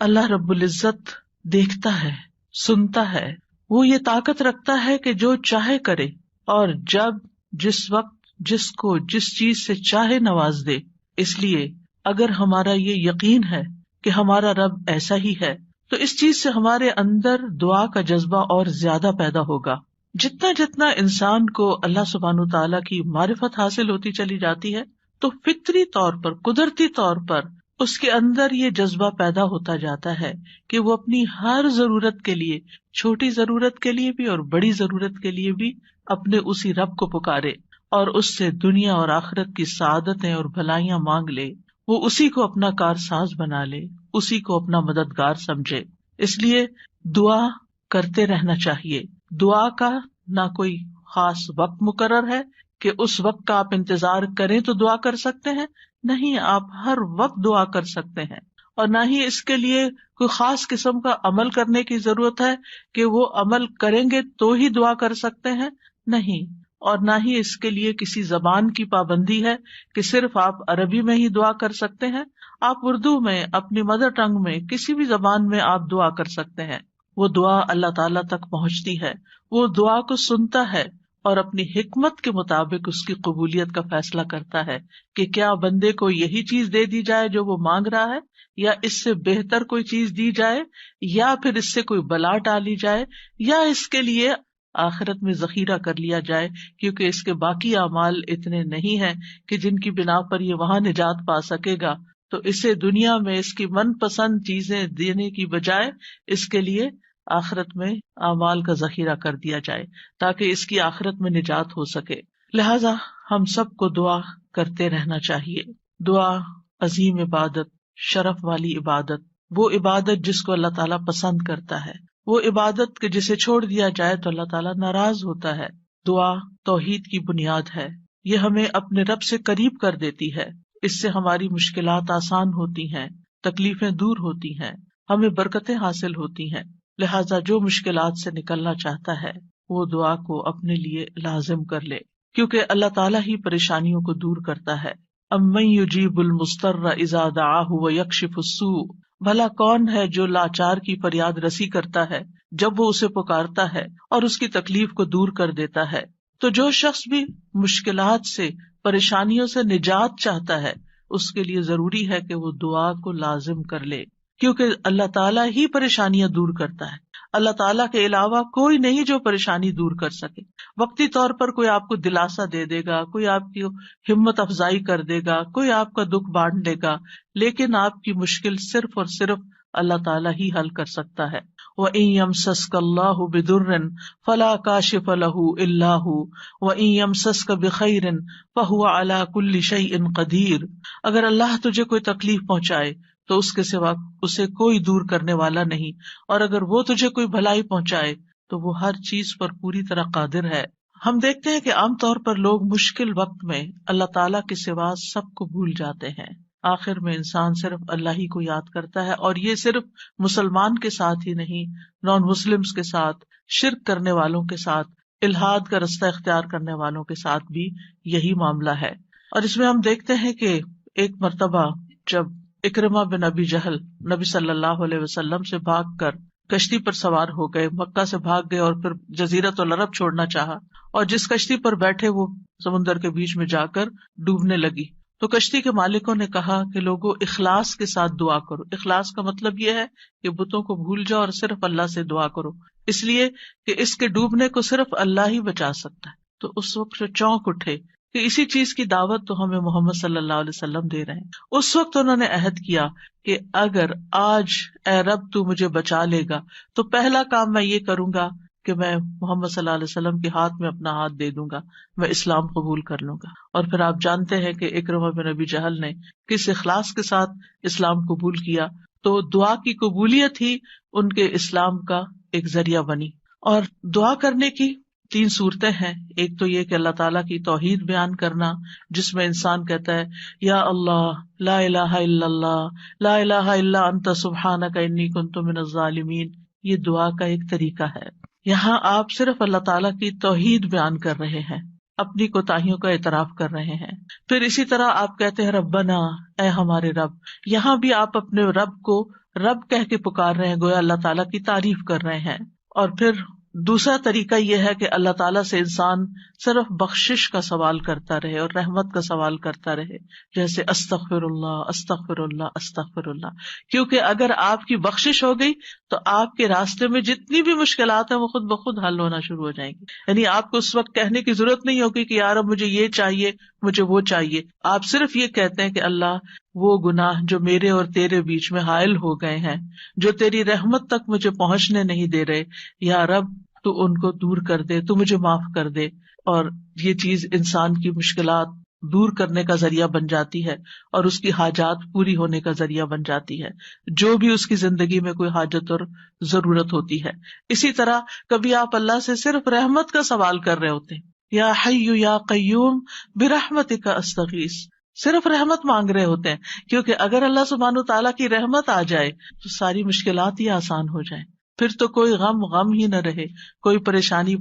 اللہ رب العزت دیکھتا ہے، سنتا ہے، وہ یہ طاقت رکھتا ہے کہ جو چاہے کرے اور جب جس وقت جس کو جس چیز سے چاہے نواز دے. اس لیے اگر ہمارا یہ یقین ہے کہ ہمارا رب ایسا ہی ہے تو اس چیز سے ہمارے اندر دعا کا جذبہ اور زیادہ پیدا ہوگا. جتنا جتنا انسان کو اللہ سبحانہ تعالیٰ کی معرفت حاصل ہوتی چلی جاتی ہے تو فطری طور پر، قدرتی طور پر اس کے اندر یہ جذبہ پیدا ہوتا جاتا ہے کہ وہ اپنی ہر ضرورت کے لیے، چھوٹی ضرورت کے لیے بھی اور بڑی ضرورت کے لیے بھی اپنے اسی رب کو پکارے اور اس سے دنیا اور آخرت کی سعادتیں اور بھلائیاں مانگ لے. وہ اسی کو اپنا کارساز بنا لے، اسی کو اپنا مددگار سمجھے. اس لیے دعا کرتے رہنا چاہیے. دعا کا نہ کوئی خاص وقت مقرر ہے کہ اس وقت کا آپ انتظار کریں تو دعا کر سکتے ہیں. نہیں، آپ ہر وقت دعا کر سکتے ہیں، اور نہ ہی اس کے لیے کوئی خاص قسم کا عمل کرنے کی ضرورت ہے کہ وہ عمل کریں گے تو ہی دعا کر سکتے ہیں. نہیں، اور نہ ہی اس کے لیے کسی زبان کی پابندی ہے کہ صرف آپ عربی میں ہی دعا کر سکتے ہیں. آپ اردو میں، اپنی مدر ٹنگ میں، کسی بھی زبان میں آپ دعا کر سکتے ہیں. وہ دعا اللہ تعالیٰ تک پہنچتی ہے، وہ دعا کو سنتا ہے اور اپنی حکمت کے مطابق اس کی قبولیت کا فیصلہ کرتا ہے کہ کیا بندے کو یہی چیز دے دی جائے جو وہ مانگ رہا ہے، یا اس سے بہتر کوئی چیز دی جائے، یا پھر اس سے کوئی بلا ٹالی جائے، یا اس کے لیے آخرت میں ذخیرہ کر لیا جائے، کیونکہ اس کے باقی اعمال اتنے نہیں ہیں کہ جن کی بنا پر یہ وہاں نجات پا سکے گا. تو اسے دنیا میں اس کی من پسند چیزیں دینے کی بجائے اس کے لیے آخرت میں اعمال کا ذخیرہ کر دیا جائے تاکہ اس کی آخرت میں نجات ہو سکے. لہذا ہم سب کو دعا کرتے رہنا چاہیے. دعا عظیم عبادت، شرف والی عبادت، وہ عبادت جس کو اللہ تعالیٰ پسند کرتا ہے، وہ عبادت کہ جسے چھوڑ دیا جائے تو اللہ تعالیٰ ناراض ہوتا ہے. دعا توحید کی بنیاد ہے. یہ ہمیں اپنے رب سے قریب کر دیتی ہے. اس سے ہماری مشکلات آسان ہوتی ہیں، تکلیفیں دور ہوتی ہیں، ہمیں برکتیں حاصل ہوتی ہیں. لہٰذا جو مشکلات سے نکلنا چاہتا ہے وہ دعا کو اپنے لیے لازم کر لے، کیونکہ اللہ تعالیٰ ہی پریشانیوں کو دور کرتا ہے. امن یجیب المضطر اذا دعاہ ویکشف السوء، بھلا کون ہے جو لاچار کی فریاد رسی کرتا ہے جب وہ اسے پکارتا ہے اور اس کی تکلیف کو دور کر دیتا ہے. تو جو شخص بھی مشکلات سے، پریشانیوں سے نجات چاہتا ہے اس کے لیے ضروری ہے کہ وہ دعا کو لازم کر لے، کیونکہ اللہ تعالیٰ ہی پریشانیاں دور کرتا ہے. اللہ تعالیٰ کے علاوہ کوئی نہیں جو پریشانی دور کر سکے. وقتی طور پر کوئی آپ کو دلاسا دے دے گا، کوئی آپ کی ہمت افزائی کر دے گا، کوئی آپ کا دکھ بانٹ دے گا، لیکن آپ کی مشکل صرف اور صرف اللہ تعالیٰ ہی حل کر سکتا ہے. وَإِن يَمْسَسْكَ اللَّهُ بِضُرٍّ فَلَا كَاشِفَ لَهُ إِلَّا هُوَ وَإِن يَمْسَسْكَ بِخَيْرٍ فَهُوَ عَلَى كُلِّ شَيْءٍ قَدِيرٌ. اگر اللہ تجھے کوئی تکلیف پہنچائے تو اس کے سوا اسے کوئی دور کرنے والا نہیں، اور اگر وہ تجھے کوئی بھلائی پہنچائے تو وہ ہر چیز پر پوری طرح قادر ہے. ہم دیکھتے ہیں کہ عام طور پر لوگ مشکل وقت میں اللہ تعالیٰ کے سوا سب کو بھول جاتے ہیں. آخر میں انسان صرف اللہ ہی کو یاد کرتا ہے، اور یہ صرف مسلمان کے ساتھ ہی نہیں، نان مسلمز کے ساتھ، شرک کرنے والوں کے ساتھ، الحاد کا رستہ اختیار کرنے والوں کے ساتھ بھی یہی معاملہ ہے. اور اس میں ہم دیکھتے ہیں کہ ایک مرتبہ جب اکرمہ بن ابی جہل نبی صلی اللہ علیہ وسلم سے بھاگ کر کشتی پر سوار ہو گئے، مکہ سے بھاگ گئے اور پھر جزیرۃ العرب چھوڑنا چاہا، اور جس کشتی پر بیٹھے وہ سمندر کے بیچ میں جا کر ڈوبنے لگی. تو کشتی کے مالکوں نے کہا کہ لوگوں اخلاص کے ساتھ دعا کرو. اخلاص کا مطلب یہ ہے کہ بتوں کو بھول جاؤ اور صرف اللہ سے دعا کرو، اس لیے کہ اس کے ڈوبنے کو صرف اللہ ہی بچا سکتا ہے. تو اس وقت جو چونک اٹھے کہ اسی چیز کی دعوت تو ہمیں محمد صلی اللہ علیہ وسلم دے رہے ہیں. اس وقت انہوں نے عہد کیا کہ اگر آج اے رب تو مجھے بچا لے گا تو پہلا کام میں یہ کروں گا کہ میں محمد صلی اللہ علیہ وسلم کے ہاتھ میں اپنا ہاتھ دے دوں گا، میں اسلام قبول کر لوں گا. اور پھر آپ جانتے ہیں کہ اکرمہ بن ابی جہل نے کس اخلاص کے ساتھ اسلام قبول کیا. تو دعا کی قبولیت ہی ان کے اسلام کا ایک ذریعہ بنی. اور دعا کرنے کی 3 صورتیں ہیں. ایک تو یہ کہ اللہ تعالیٰ کی توحید بیان کرنا، جس میں انسان کہتا ہے یا اللہ لا الہ الا اللہ لا الہ الا انت سبحانک انی کنت من الظالمین. یہ دعا کا ایک طریقہ ہے. یہاں آپ صرف اللہ تعالیٰ کی توحید بیان کر رہے ہیں، اپنی کوتاہیوں کا اعتراف کر رہے ہیں. پھر اسی طرح آپ کہتے ہیں ربنا، اے ہمارے رب. یہاں بھی آپ اپنے رب کو رب کہہ کے پکار رہے ہیں، گویا اللہ تعالیٰ کی تعریف کر رہے ہیں. اور پھر دوسرا طریقہ یہ ہے کہ اللہ تعالیٰ سے انسان صرف بخشش کا سوال کرتا رہے اور رحمت کا سوال کرتا رہے، جیسے استغفر اللہ استغفر اللہ استغفر اللہ. کیونکہ اگر آپ کی بخشش ہو گئی تو آپ کے راستے میں جتنی بھی مشکلات ہیں وہ خود بخود حل ہونا شروع ہو جائیں گی. یعنی آپ کو اس وقت کہنے کی ضرورت نہیں ہوگی کہ یار اب مجھے یہ چاہیے، مجھے وہ چاہیے. آپ صرف یہ کہتے ہیں کہ اللہ وہ گناہ جو میرے اور تیرے بیچ میں حائل ہو گئے ہیں، جو تیری رحمت تک مجھے پہنچنے نہیں دے رہے، یا رب تو ان کو دور کر دے، تو مجھے معاف کر دے. اور یہ چیز انسان کی مشکلات دور کرنے کا ذریعہ بن جاتی ہے اور اس کی حاجات پوری ہونے کا ذریعہ بن جاتی ہے، جو بھی اس کی زندگی میں کوئی حاجت اور ضرورت ہوتی ہے. اسی طرح کبھی آپ اللہ سے صرف رحمت کا سوال کر رہے ہوتے ہیں، یا حی یا قیوم برحمتک استغیث، صرف رحمت مانگ رہے ہوتے ہیں. کیونکہ اگر اللہ سبحانہ تعالیٰ کی رحمت آ جائے تو ساری مشکلات ہی آسان ہو جائیں، پھر تو کوئی غم ہی نہ رہے، کوئی پریشانی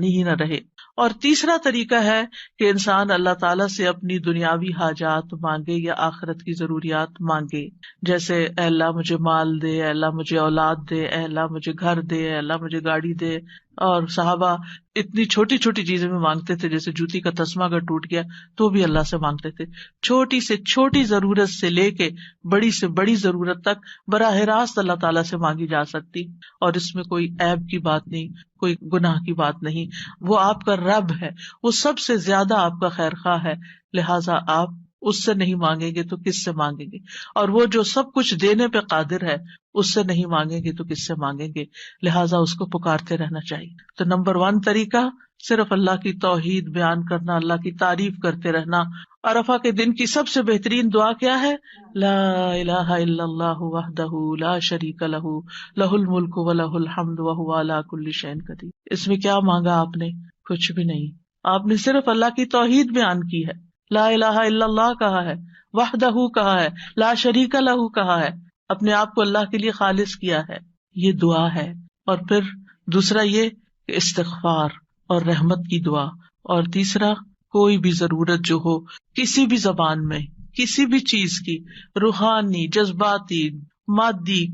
ہی نہ رہے. اور تیسرا طریقہ ہے کہ انسان اللہ تعالیٰ سے اپنی دنیاوی حاجات مانگے یا آخرت کی ضروریات مانگے، جیسے اے اللہ مجھے مال دے، اے اللہ مجھے اولاد دے، اے اللہ مجھے گھر دے، اے اللہ مجھے گاڑی دے. اور صحابہ اتنی چھوٹی چھوٹی چیزیں میں مانگتے تھے، جیسے جوتی کا تسمہ اگر ٹوٹ گیا تو بھی اللہ سے مانگتے تھے. چھوٹی سے چھوٹی ضرورت سے لے کے بڑی سے بڑی ضرورت تک براہ راست اللہ تعالیٰ سے مانگی جا سکتی، اور اس میں کوئی عیب کی بات نہیں، کوئی گناہ کی بات نہیں. وہ آپ کا رب ہے، وہ سب سے زیادہ آپ کا خیر خواہ ہے، لہٰذا آپ اس سے نہیں مانگیں گے تو کس سے مانگیں گے؟ اور وہ جو سب کچھ دینے پہ قادر ہے، اس سے نہیں مانگیں گے تو کس سے مانگیں گے؟ لہٰذا اس کو پکارتے رہنا چاہیے. تو نمبر 1 طریقہ صرف اللہ کی توحید بیان کرنا، اللہ کی تعریف کرتے رہنا. عرفہ کے دن کی سب سے بہترین دعا کیا ہے؟ لا الہ الا اللہ وحدہ لا شریک لہ لہ الملک ولہ الحمد وہو علی کل شیء قدیر. اس میں کیا مانگا آپ نے؟ کچھ بھی نہیں. آپ نے صرف اللہ کی توحید بیان کی ہے، لا الہ الا اللہ کہا ہے، وحدہ کہا ہے، لا شریک لہ کہا ہے، اپنے آپ کو اللہ کے لیے خالص کیا ہے. یہ دعا ہے. اور پھر دوسرا یہ کہ استغفار اور رحمت کی دعا. اور تیسرا کوئی بھی ضرورت جو ہو کسی بھی زبان میں، کسی بھی چیز کی، روحانی، جذباتی، مادی،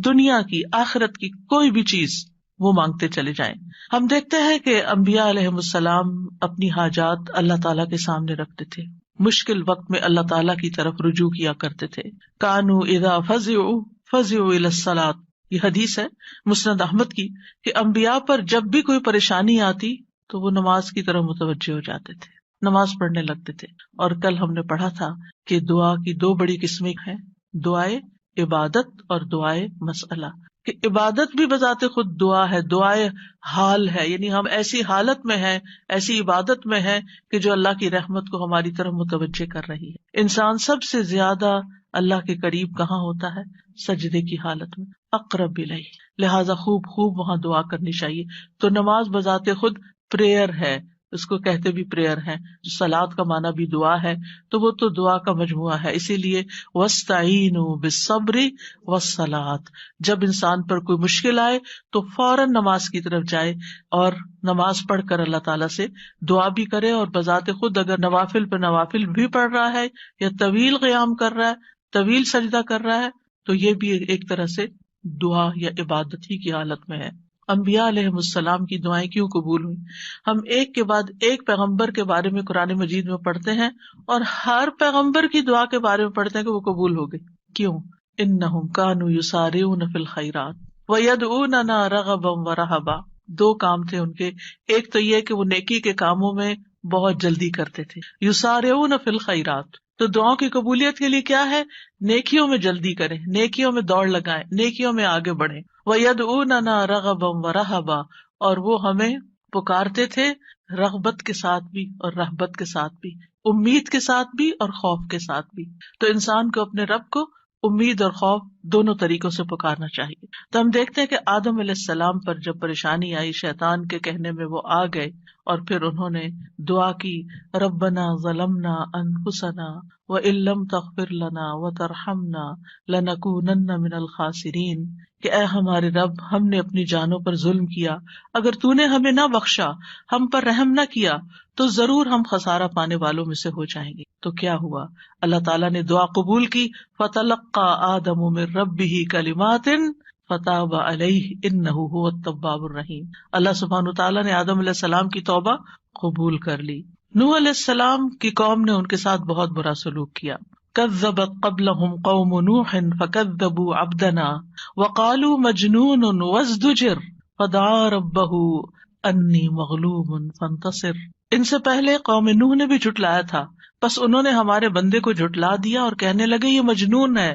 دنیا کی، آخرت کی، کوئی بھی چیز وہ مانگتے چلے جائیں. ہم دیکھتے ہیں کہ انبیاء علیہم السلام اپنی حاجات اللہ تعالیٰ کے سامنے رکھتے تھے، مشکل وقت میں اللہ تعالیٰ کی طرف رجوع کیا کرتے تھے. کانوا اذا فزعوا الی الصلاۃ، یہ حدیث ہے مسند احمد کی، کہ انبیاء پر جب بھی کوئی پریشانی آتی تو وہ نماز کی طرف متوجہ ہو جاتے تھے، نماز پڑھنے لگتے تھے. اور کل ہم نے پڑھا تھا کہ دعا کی 2 بڑی قسمیں ہیں، دعائے عبادت اور دعائے مسئلہ. کہ عبادت بھی بذات خود دعا ہے، دعائے حال ہے، یعنی ہم ایسی حالت میں ہیں، ایسی عبادت میں ہیں کہ جو اللہ کی رحمت کو ہماری طرف متوجہ کر رہی ہے. انسان سب سے زیادہ اللہ کے قریب کہاں ہوتا ہے؟ سجدے کی حالت میں، اقرب الیہ. لہٰذا خوب وہاں دعا کرنی چاہیے. تو نماز بذات خود پریئر ہے، اس کو کہتے بھی پریئر ہے. صلاۃ کا معنی بھی دعا ہے، تو وہ تو دعا کا مجموعہ ہے. اسی لیے وَاسْتَعِینُوا بِالصَّبْرِ وَالصَّلَاةِ، جب انسان پر کوئی مشکل آئے تو فوراً نماز کی طرف جائے اور نماز پڑھ کر اللہ تعالیٰ سے دعا بھی کرے. اور بذات خود اگر نوافل پہ نوافل بھی پڑھ رہا ہے یا طویل قیام کر رہا ہے، طویل سجدہ کر رہا ہے، تو یہ بھی ایک طرح سے دعا یا عبادت ہی کی حالت میں ہے. انبیاء علیہم السلام کی دعائیں کیوں قبول ہوئی؟ ہم ایک کے بعد ایک پیغمبر کے بارے میں قرآن مجید میں پڑھتے ہیں اور ہر پیغمبر کی دعا کے بارے میں پڑھتے ہیں کہ وہ قبول ہو گئی. کیوں؟ انہم کانوا یسارعون فی الخیرات ویدعوننا رغبا ورہبا. 2 کام تھے ان کے. ایک تو یہ کہ وہ نیکی کے کاموں میں بہت جلدی کرتے تھے، یسارعون فی الخیرات. تو دعاؤں کی قبولیت کے لیے کیا ہے؟ نیکیوں میں جلدی کریں، نیکیوں میں دوڑ لگائیں، نیکیوں میں آگے بڑھیں. وَيَدْعُونَنَا رَغَبًا وَرَهَبًا، اور وہ ہمیں پکارتے تھے رغبت کے ساتھ بھی اور رہبت کے ساتھ بھی، امید کے ساتھ بھی اور خوف کے ساتھ بھی. تو انسان کو اپنے رب کو امید اور خوف دونوں طریقوں سے پکارنا چاہیے. تو ہم دیکھتے ہیں کہ آدم علیہ السلام پر جب پریشانی آئی، شیطان کے کہنے میں وہ آ گئے اور پھر انہوں نے دعا کی، ربنا ظلمنا انفسنا وَإِن لَّمْ تَغْفِرْ لَنَا وَتَرْحَمْنَا لَنَكُونَنَّ مِنَ الْخَاسِرِينَ، کہ اے ہمارے رب، ہم نے اپنی جانوں پر ظلم کیا، اگر تو نے ہمیں نہ بخشا، ہم پر رحم نہ کیا تو ضرور ہم خسارہ پانے والوں میں سے ہو جائیں گے۔ تو کیا ہوا؟ اللہ تعالیٰ نے دعا قبول کی، فَتَلَقَّى آدَمُ مِن رَّبِّهِ كَلِمَاتٍ فَتَابَ عَلَيْهِ إِنَّهُ هُوَ التَّوَّابُ الرَّحِيمُ۔ اللہ سبحانہ وتعالیٰ نے آدم علیہ السلام کی توبہ قبول کر لی۔ نوح علیہ السلام کی قوم نے ان کے ساتھ بہت برا سلوک کیا۔ كذبت قبلهم قوم نوح فكذبوا عبدنا وقالوا مجنون وازدجر فدعا ربه انی مغلوب فانتصر۔ ان سے پہلے قوم نوح نے بھی جھٹلایا تھا، بس انہوں نے ہمارے بندے کو جھٹلا دیا اور کہنے لگے یہ مجنون ہے،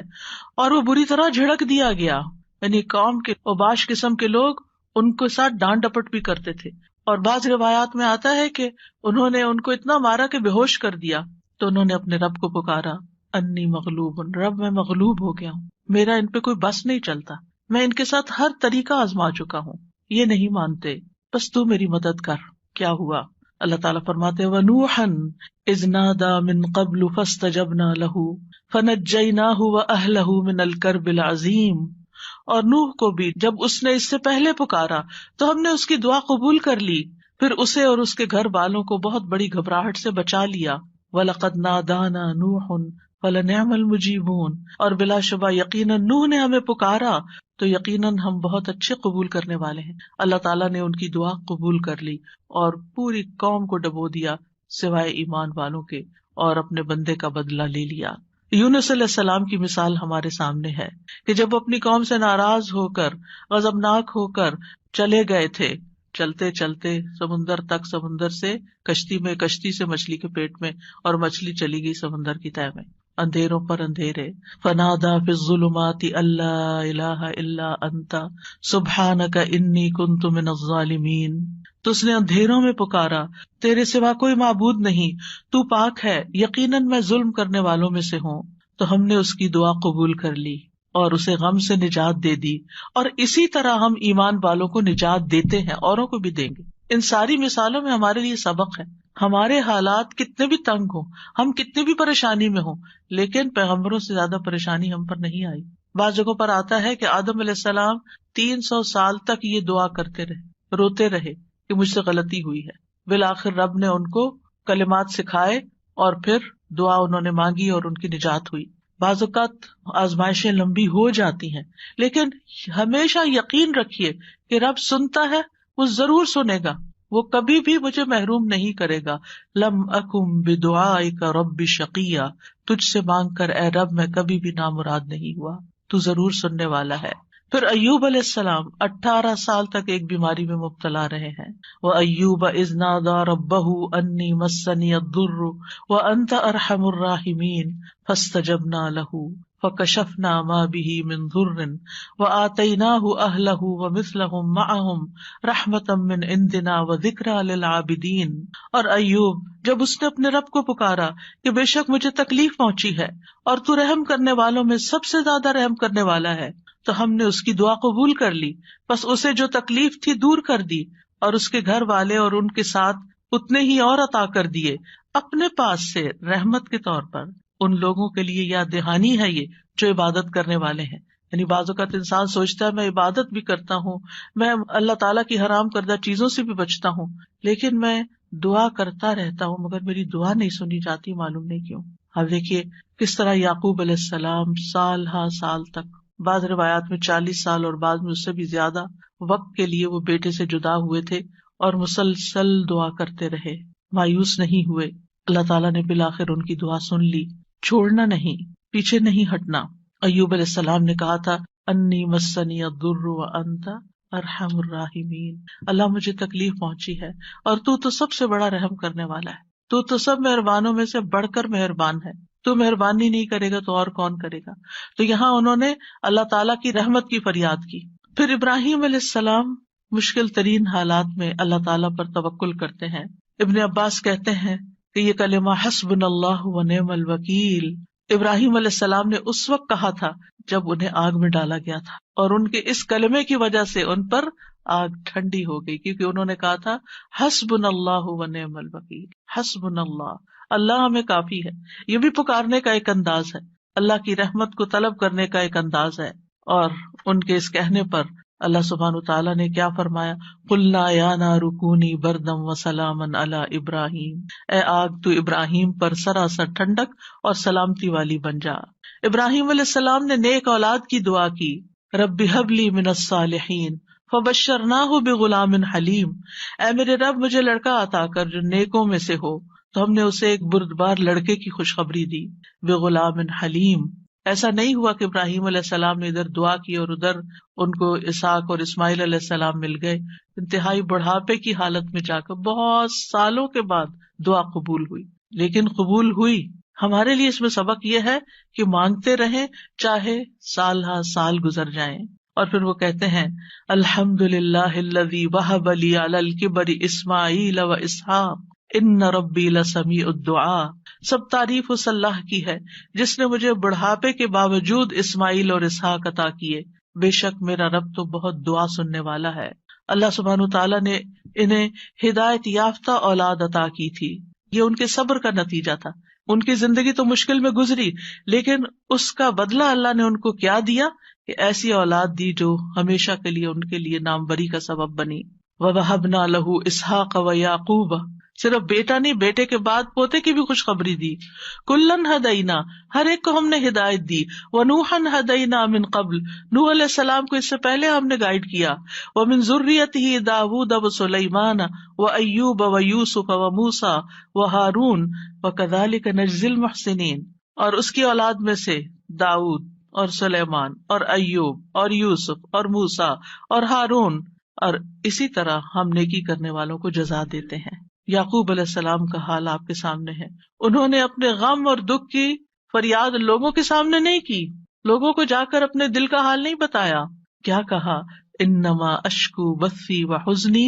اور وہ بری طرح جھڑک دیا گیا۔ یعنی قوم کے اوباش قسم کے لوگ ان کے ساتھ ڈانٹ ڈپٹ بھی کرتے تھے، اور بعض روایات میں آتا ہے کہ انہوں نے ان کو اتنا مارا کہ بے ہوش کر دیا۔ تو انہوں نے اپنے رب کو پکارا، انی مغلوب، رب میں مغلوب ہو گیا ہوں، میرا ان پہ کوئی بس نہیں چلتا، میں ان کے ساتھ ہر طریقہ آزما چکا ہوں، یہ نہیں مانتے، بس تو میری مدد کر۔ کیا ہوا؟ اللہ تعالیٰ فرماتے وَنُوحًا إِذْ نَادَى مِن قَبْلُ فَاسْتَجَبْنَا لَهُ فَنَجَّيْنَاهُ وَأَهْلَهُ مِنَ الْكَرْبِ الْعَظِيمِ۔ اور نوح کو بھی جب اس نے اس سے پہلے پکارا تو ہم نے اس کی دعا قبول کر لی، پھر اسے اور اس کے گھر والوں کو بہت بڑی گھبراہٹ سے بچا لیا۔ وَلَقَدْ نَادَانَا نُوحٌ فَلَنِعْمَ الْمُجِيبُونَ، اور بلا شبہ یقیناً نوح نے ہمیں پکارا تو یقیناً ہم بہت اچھے قبول کرنے والے ہیں۔ اللہ تعالیٰ نے ان کی دعا قبول کر لی اور پوری قوم کو ڈبو دیا سوائے ایمان والوں کے، اور اپنے بندے کا بدلہ لے لیا۔ یونس علیہ السلام کی مثال ہمارے سامنے ہے کہ جب اپنی قوم سے ناراض ہو کر، غضبناک ہو کر چلے گئے تھے، چلتے چلتے سمندر تک، سمندر سے کشتی میں، کشتی سے مچھلی کے پیٹ میں، اور مچھلی چلی گئی سمندر کی تہہ میں، اندھیروں پر اندھیرے۔ فنادا فی الظلمات اللہ الہ الا انت سبحانک انی کنت من الظالمین۔ تو اس نے اندھیروں میں پکارا، تیرے سوا کوئی معبود نہیں، تو پاک ہے، یقیناً میں ظلم کرنے والوں میں سے ہوں۔ تو ہم نے اس کی دعا قبول کر لی اور اسے غم سے نجات دے دی، اور اسی طرح ہم ایمان والوں کو نجات دیتے ہیں، اوروں کو بھی دیں گے۔ ان ساری مثالوں میں ہمارے لیے سبق ہے۔ ہمارے حالات کتنے بھی تنگ ہوں، ہم کتنی بھی پریشانی میں ہوں، لیکن پیغمبروں سے زیادہ پریشانی ہم پر نہیں آئی۔ بعض جگہوں پر آتا ہے کہ آدم علیہ السلام 300 سال تک یہ دعا کرتے رہے، روتے رہے کہ مجھ سے غلطی ہوئی ہے۔ بالآخر رب نے ان کو کلمات سکھائے اور پھر دعا انہوں نے مانگی اور ان کی نجات ہوئی۔ بعض اوقات آزمائشیں لمبی ہو جاتی ہیں، لیکن ہمیشہ یقین رکھیے کہ رب سنتا ہے، وہ ضرور سنے گا، وہ کبھی بھی مجھے محروم نہیں کرے گا۔ لم اکم بدعائک رب شقیہ، تجھ سے مانگ کر اے رب میں کبھی بھی نامراد نہیں ہوا، تو ضرور سننے والا ہے۔ پھر ایوب علیہ السلام 18 سال تک ایک بیماری میں مبتلا رہے ہیں۔ وَأَيُّوبَ إِذْ نَادَى رَبَّهُ أَنِّي مَسَّنِيَ الضُّرُّ وَأَنْتَ أَرْحَمُ الرَّاحِمِينَ فَاسْتَجَبْنَا لَهُ فَكَشَفْنَا مَا بِهِ مِنْ ضُرٍّ وَآتَيْنَاهُ أَهْلَهُ وَمِثْلَهُمْ مَعَهُمْ رَحْمَةً مِّنْ عِنْدِنَا وَذِكْرَىٰ لِلْعَابِدِينَ۔ اور ایوب جب اس نے اپنے رب کو پکارا کہ بے شک مجھے تکلیف پہنچی ہے اور تو رحم کرنے والوں میں سب سے زیادہ رحم کرنے والا ہے، تو ہم نے اس کی دعا قبول کر لی، بس اسے جو تکلیف تھی دور کر دی، اور اس کے گھر والے اور ان کے ساتھ اتنے ہی اور عطا کر دیے اپنے پاس سے رحمت کے طور پر۔ ان لوگوں کے لیے یاد دہانی ہے یہ جو عبادت کرنے والے ہیں۔ یعنی بعض اوقات انسان سوچتا ہے میں عبادت بھی کرتا ہوں، میں اللہ تعالیٰ کی حرام کردہ چیزوں سے بھی بچتا ہوں، لیکن میں دعا کرتا رہتا ہوں مگر میری دعا نہیں سنی جاتی، معلوم نہیں کیوں۔ اب دیکھیے کس طرح یعقوب علیہ السلام سال ہا سال تک، بعض روایات میں 40 سال اور بعض میں اس سے بھی زیادہ وقت کے لیے وہ بیٹے سے جدا ہوئے تھے، اور مسلسل دعا کرتے رہے، مایوس نہیں ہوئے۔ اللہ تعالیٰ نے بالآخر ان کی دعا سن لی۔ چھوڑنا نہیں، پیچھے نہیں ہٹنا۔ ایوب علیہ السلام نے کہا تھا انی مسنی الضر وانت ارحم الراحمین، اللہ مجھے تکلیف پہنچی ہے اور تو سب سے بڑا رحم کرنے والا ہے، تو سب مہربانوں میں سے بڑھ کر مہربان ہے، تو مہربانی نہیں کرے گا تو اور کون کرے گا۔ تو یہاں انہوں نے اللہ تعالیٰ کی رحمت کی فریاد کی۔ پھر ابراہیم علیہ السلام مشکل ترین حالات میں اللہ تعالیٰ پر توکل کرتے ہیں۔ ابن عباس کہتے ہیں کہ یہ کلمہ حسبنا اللہ ونعم الوکیل ابراہیم علیہ السلام نے اس وقت کہا تھا جب انہیں آگ میں ڈالا گیا تھا، اور ان کے اس کلمے کی وجہ سے ان پر آگ ٹھنڈی ہو گئی، کیونکہ انہوں نے کہا تھا حسبنا اللہ ونعم الوکیل، حسبنا اللہ، اللہ ہمیں کافی ہے. یہ بھی پکارنے کا ایک انداز ہے، اللہ کی رحمت کو طلب کرنے کا ایک انداز ہے. اور ان کے اس کہنے پر اللہ سبحانہ تعالیٰ نے کیا فرمایا، قلنا یا نار کونی بردم وسلاما علی ابراہیم، اے آگ تو ابراہیم پر سراسر ٹھنڈک اور سلامتی والی بن جا. ابراہیم علیہ السلام نے نیک اولاد کی دعا کی، رب ہب لی من الصالحین فبشرناہ بغلام حلیم، اے میرے رب مجھے لڑکا عطا کر جو نیکوں میں سے ہو، تو ہم نے اسے ایک بردبار لڑکے کی خوشخبری دی. بغلام حلیم، ایسا نہیں ہوا کہ ابراہیم علیہ السلام نے ادھر دعا کی اور ادھر ان کو اسحاق اور اسماعیل علیہ السلام مل گئے. انتہائی بڑھاپے کی حالت میں جا کر بہت سالوں کے بعد دعا قبول ہوئی، لیکن قبول ہوئی. ہمارے لیے اس میں سبق یہ ہے کہ مانگتے رہیں چاہے سال ہا سال گزر جائیں. اور پھر وہ کہتے ہیں الحمدللہ الذی وہب لی علی الکبر اسماعیل و اسحاق ان ربی لسمیع الدعاء. سب تعریف اس اللہ کی ہے جس نے مجھے بڑھاپے کے باوجود اسماعیل اور اسحاق عطا کیے، بے شک میرا رب تو بہت دعا سننے والا ہے. اللہ سبحانہ تعالیٰ نے انہیں ہدایت یافتہ اولاد عطا کی تھی. یہ ان کے صبر کا نتیجہ تھا. ان کی زندگی تو مشکل میں گزری، لیکن اس کا بدلہ اللہ نے ان کو کیا دیا کہ ایسی اولاد دی جو ہمیشہ کے لیے ان کے لیے ناموری کا سبب بنی. وَوَهَبْنَا لَهُ إِسْحَاقَ وَيَعْقُوبَ، صرف بیٹا نہیں، بیٹے کے بعد پوتے کی بھی خوشخبری دی. کلن ہدینا، ہر ایک کو ہم نے ہدایت دی. ونوحا ہدینا من قبل، نوح علیہ السلام کو اس سے پہلے ہم نے گائیڈ کیا. ومن ذریتہ داود وسلیمان وایوب ویوسف وموسیٰ وہارون وکذلک نجزی المحسنین، اور اس کی اولاد میں سے داؤد اور سلیمان اور ایوب اور یوسف اور موسیٰ اور ہارون، اور اسی طرح ہم نیکی کرنے والوں کو جزا دیتے ہیں. یعقوب علیہ السلام کا حال آپ کے سامنے ہے. انہوں نے اپنے غم اور دکھ کی فریاد لوگوں کے سامنے نہیں کی، لوگوں کو جا کر اپنے دل کا حال نہیں بتایا. کیا کہا، انما اشکو بثی وحزنی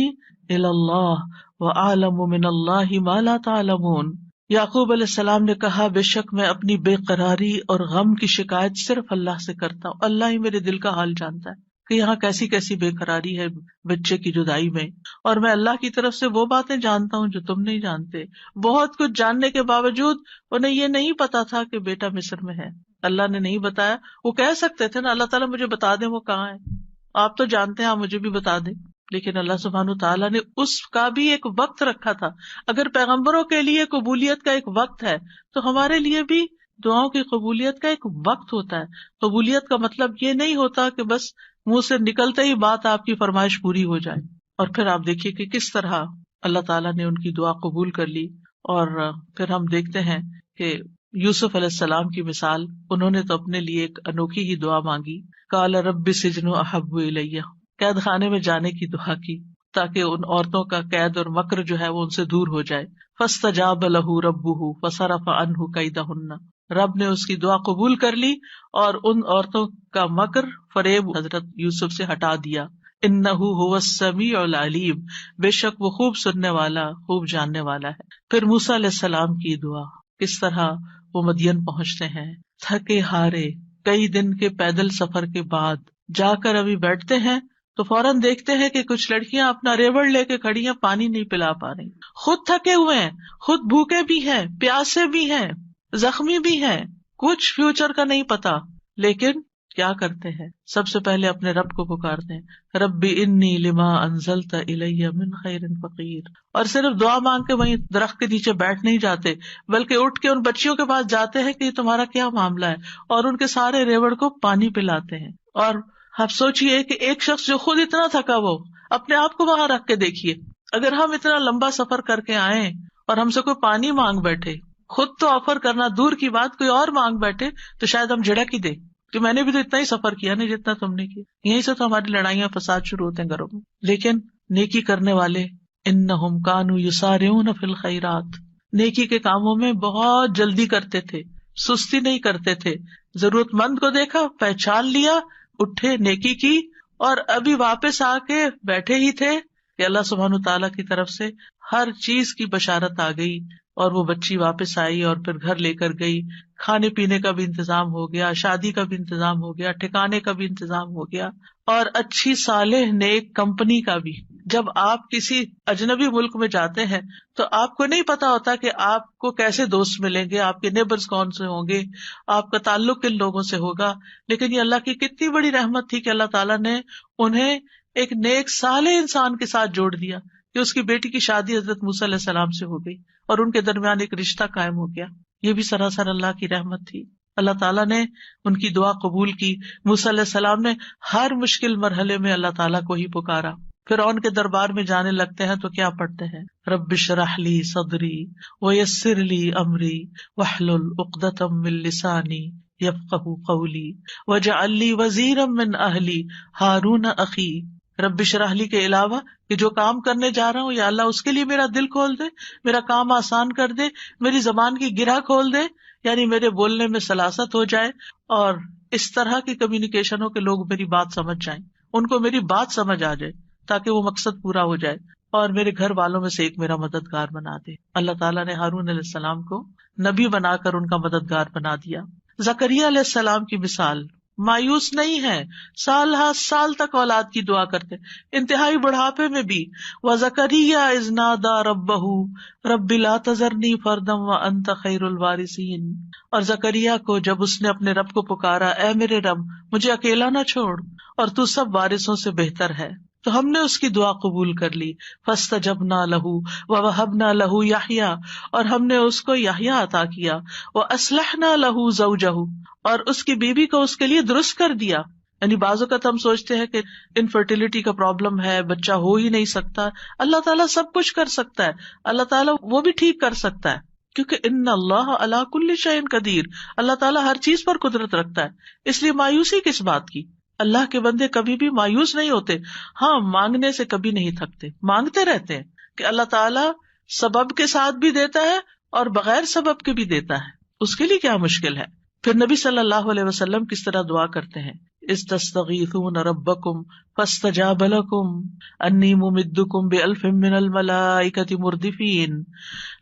الی اللہ واعلم من اللہ ما لا تعلمون. یعقوب علیہ السلام نے کہا، بے شک میں اپنی بے قراری اور غم کی شکایت صرف اللہ سے کرتا ہوں، اللہ ہی میرے دل کا حال جانتا ہے کہ یہاں کیسی کیسی بے قراری ہے بچے کی جدائی میں، اور میں اللہ کی طرف سے وہ باتیں جانتا ہوں جو تم نہیں جانتے. بہت کچھ جاننے کے باوجود انہیں یہ نہیں پتا تھا کہ بیٹا مصر میں ہے. اللہ نے نہیں بتایا. وہ کہہ سکتے تھے نا اللہ تعالیٰ مجھے بتا دیں وہ کہاں ہے، آپ تو جانتے ہیں، آپ مجھے بھی بتا دیں. لیکن اللہ سبحانہ تعالیٰ نے اس کا بھی ایک وقت رکھا تھا. اگر پیغمبروں کے لیے قبولیت کا ایک وقت ہے تو ہمارے لیے بھی دعاؤں کی قبولیت کا ایک وقت ہوتا ہے. قبولیت کا مطلب یہ نہیں ہوتا کہ بس منہ سے نکلتے ہی بات آپ کی فرمائش پوری ہو جائے. اور پھر آپ دیکھیے کہ کس طرح اللہ تعالیٰ نے ان کی دعا قبول کر لی. اور پھر ہم دیکھتے ہیں کہ یوسف علیہ السلام کی مثال، انہوں نے تو اپنے لیے ایک انوکھی ہی دعا مانگی. قال رب السجن احب الی، قید خانے میں جانے کی دعا کی تاکہ ان عورتوں کا قید اور مکر جو ہے وہ ان سے دور ہو جائے. فاستجاب له ربه فصرف عنه کیدہن، رب نے اس کی دعا قبول کر لی اور ان عورتوں کا مکر فریب حضرت یوسف سے ہٹا دیا. انہ هو السمیع العلیم، بے شک وہ خوب سننے والا، خوب جاننے والا ہے. پھر موسیٰ علیہ السلام کی دعا، کس طرح وہ مدین پہنچتے ہیں تھکے ہارے، کئی دن کے پیدل سفر کے بعد جا کر ابھی بیٹھتے ہیں تو فوراً دیکھتے ہیں کہ کچھ لڑکیاں اپنا ریوڑ لے کے کھڑی ہیں، پانی نہیں پلا پا رہی، خود تھکے ہوئے ہیں، خود بھوکے بھی ہیں، پیاسے بھی ہیں، زخمی بھی ہیں، کچھ فیوچر کا نہیں پتا، لیکن کیا کرتے ہیں، سب سے پہلے اپنے رب کو پکارتے ہیں، ربی انی لما انزلت الی من خیر فقیر. اور صرف دعا مانگ کے وہیں درخت کے نیچے بیٹھ نہیں جاتے، بلکہ اٹھ کے ان بچیوں کے پاس جاتے ہیں کہ یہ تمہارا کیا معاملہ ہے، اور ان کے سارے ریوڑ کو پانی پلاتے ہیں. اور آپ سوچئے کہ ایک شخص جو خود اتنا تھکا، وہ اپنے آپ کو وہاں رکھ کے دیکھیے، اگر ہم اتنا لمبا سفر کر کے آئیں اور ہم سے کوئی پانی مانگ بیٹھے، خود تو آفر کرنا دور کی بات، کوئی اور مانگ بیٹھے تو شاید ہم جھڑک ہی دیں کہ میں نے بھی تو اتنا ہی سفر کیا نہیں جتنا تم نے کیا. یہیں سے تو ہماری لڑائیاں فساد شروع ہوتے ہیں گھروں میں. لیکن نیکی کرنے والے انہم کانوا یسارعون فی الخیرات، نیکی کے کاموں میں بہت جلدی کرتے تھے، سستی نہیں کرتے تھے. ضرورت مند کو دیکھا، پہچان لیا، اٹھے، نیکی کی، اور ابھی واپس آ کے بیٹھے ہی تھے کہ اللہ سبحانہ تعالیٰ کی طرف سے ہر چیز کی بشارت آ گئی، اور وہ بچی واپس آئی اور پھر گھر لے کر گئی. کھانے پینے کا بھی انتظام ہو گیا، شادی کا بھی انتظام ہو گیا، ٹھکانے کا بھی انتظام ہو گیا، اور اچھی صالح نیک کمپنی کا بھی. جب آپ کسی اجنبی ملک میں جاتے ہیں تو آپ کو نہیں پتا ہوتا کہ آپ کو کیسے دوست ملیں گے، آپ کے نیبرز کون سے ہوں گے، آپ کا تعلق کن لوگوں سے ہوگا. لیکن یہ اللہ کی کتنی بڑی رحمت تھی کہ اللہ تعالیٰ نے انہیں ایک نیک صالح انسان کے ساتھ جوڑ دیا کہ اس کی بیٹی کی شادی حضرت موسیٰ علیہ السلام سے ہو گئی اور ان کے درمیان ایک رشتہ قائم ہو گیا. یہ بھی سراسر اللہ کی رحمت تھی. اللہ تعالیٰ نے ان کی دعا قبول کی. موسیٰ علیہ السلام نے ہر مشکل مرحلے میں اللہ تعالیٰ کو ہی پکارا. فرعون کے دربار میں جانے لگتے ہیں تو کیا پڑھتے ہیں؟ رب اشرح لی صدری ویسر لی امری واحلل عقدۃ من لسانی یفقہوا قولی واجعل لی وزیرا من اہلی ہارون اخی. رب اشرح لی کے علاوہ کہ جو کام کرنے جا رہا ہوں یا اللہ اس کے لیے میرا دل کھول دے، میرا کام آسان کر دے، میری زبان کی گرہ کھول دے، یعنی میرے بولنے میں سلاست ہو جائے اور اس طرح کی کمیونیکیشن ہو کہ لوگ میری بات سمجھ جائیں، ان کو میری بات سمجھ آ جائے تاکہ وہ مقصد پورا ہو جائے، اور میرے گھر والوں میں سے ایک میرا مددگار بنا دے. اللہ تعالیٰ نے ہارون علیہ السلام کو نبی بنا کر ان کا مددگار بنا دیا. زکریا علیہ السلام کی مثال، مایوس نہیں ہے، سال ہر سال تک اولاد کی دعا کرتے، انتہائی بڑھاپے میں بھی. وَزَكَرِيَّا إِذْ نَادَىٰ رَبَّهُ رَبِّ لَا تَذَرْنِي فَرْدًا وَأَنتَ خَيْرُ الْوَارِثِينَ. اور زکریا کو جب اس نے اپنے رب کو پکارا، اے میرے رب مجھے اکیلا نہ چھوڑ اور تو سب وارثوں سے بہتر ہے، تو ہم نے اس کی دعا قبول کر لی. فَاسْتَجَبْنَا لَهُ وَوَهَبْنَا لَهُ يَحْيَىٰ، اور ہم نے اس کو یحییٰ عطا کیا. وَأَصْلَحْنَا لَهُ زَوْجَهُ، اور اس کی بیوی کو اس کے لیے درست کر دیا. یعنی بعض اوقات ہم سوچتے ہیں کہ انفرٹیلٹی کا پرابلم ہے، بچہ ہو ہی نہیں سکتا. اللہ تعالیٰ سب کچھ کر سکتا ہے، اللہ تعالیٰ وہ بھی ٹھیک کر سکتا ہے، کیونکہ ان اللہ علی کل شیء قدیر، اللہ تعالیٰ ہر چیز پر قدرت رکھتا ہے. اس لیے مایوسی کس بات کی؟ اللہ کے بندے کبھی بھی مایوس نہیں ہوتے. ہاں، مانگنے سے کبھی نہیں تھکتے، مانگتے رہتے ہیں کہ اللہ تعالیٰ سبب کے ساتھ بھی دیتا ہے اور بغیر سبب کے بھی دیتا ہے، اس کے لیے کیا مشکل ہے. پھر نبی صلی اللہ علیہ وسلم کس طرح دعا کرتے ہیں؟ استستغیثون ربکم فاستجاب لکم انی ممدکم بألف من الملائکۃ مردفین.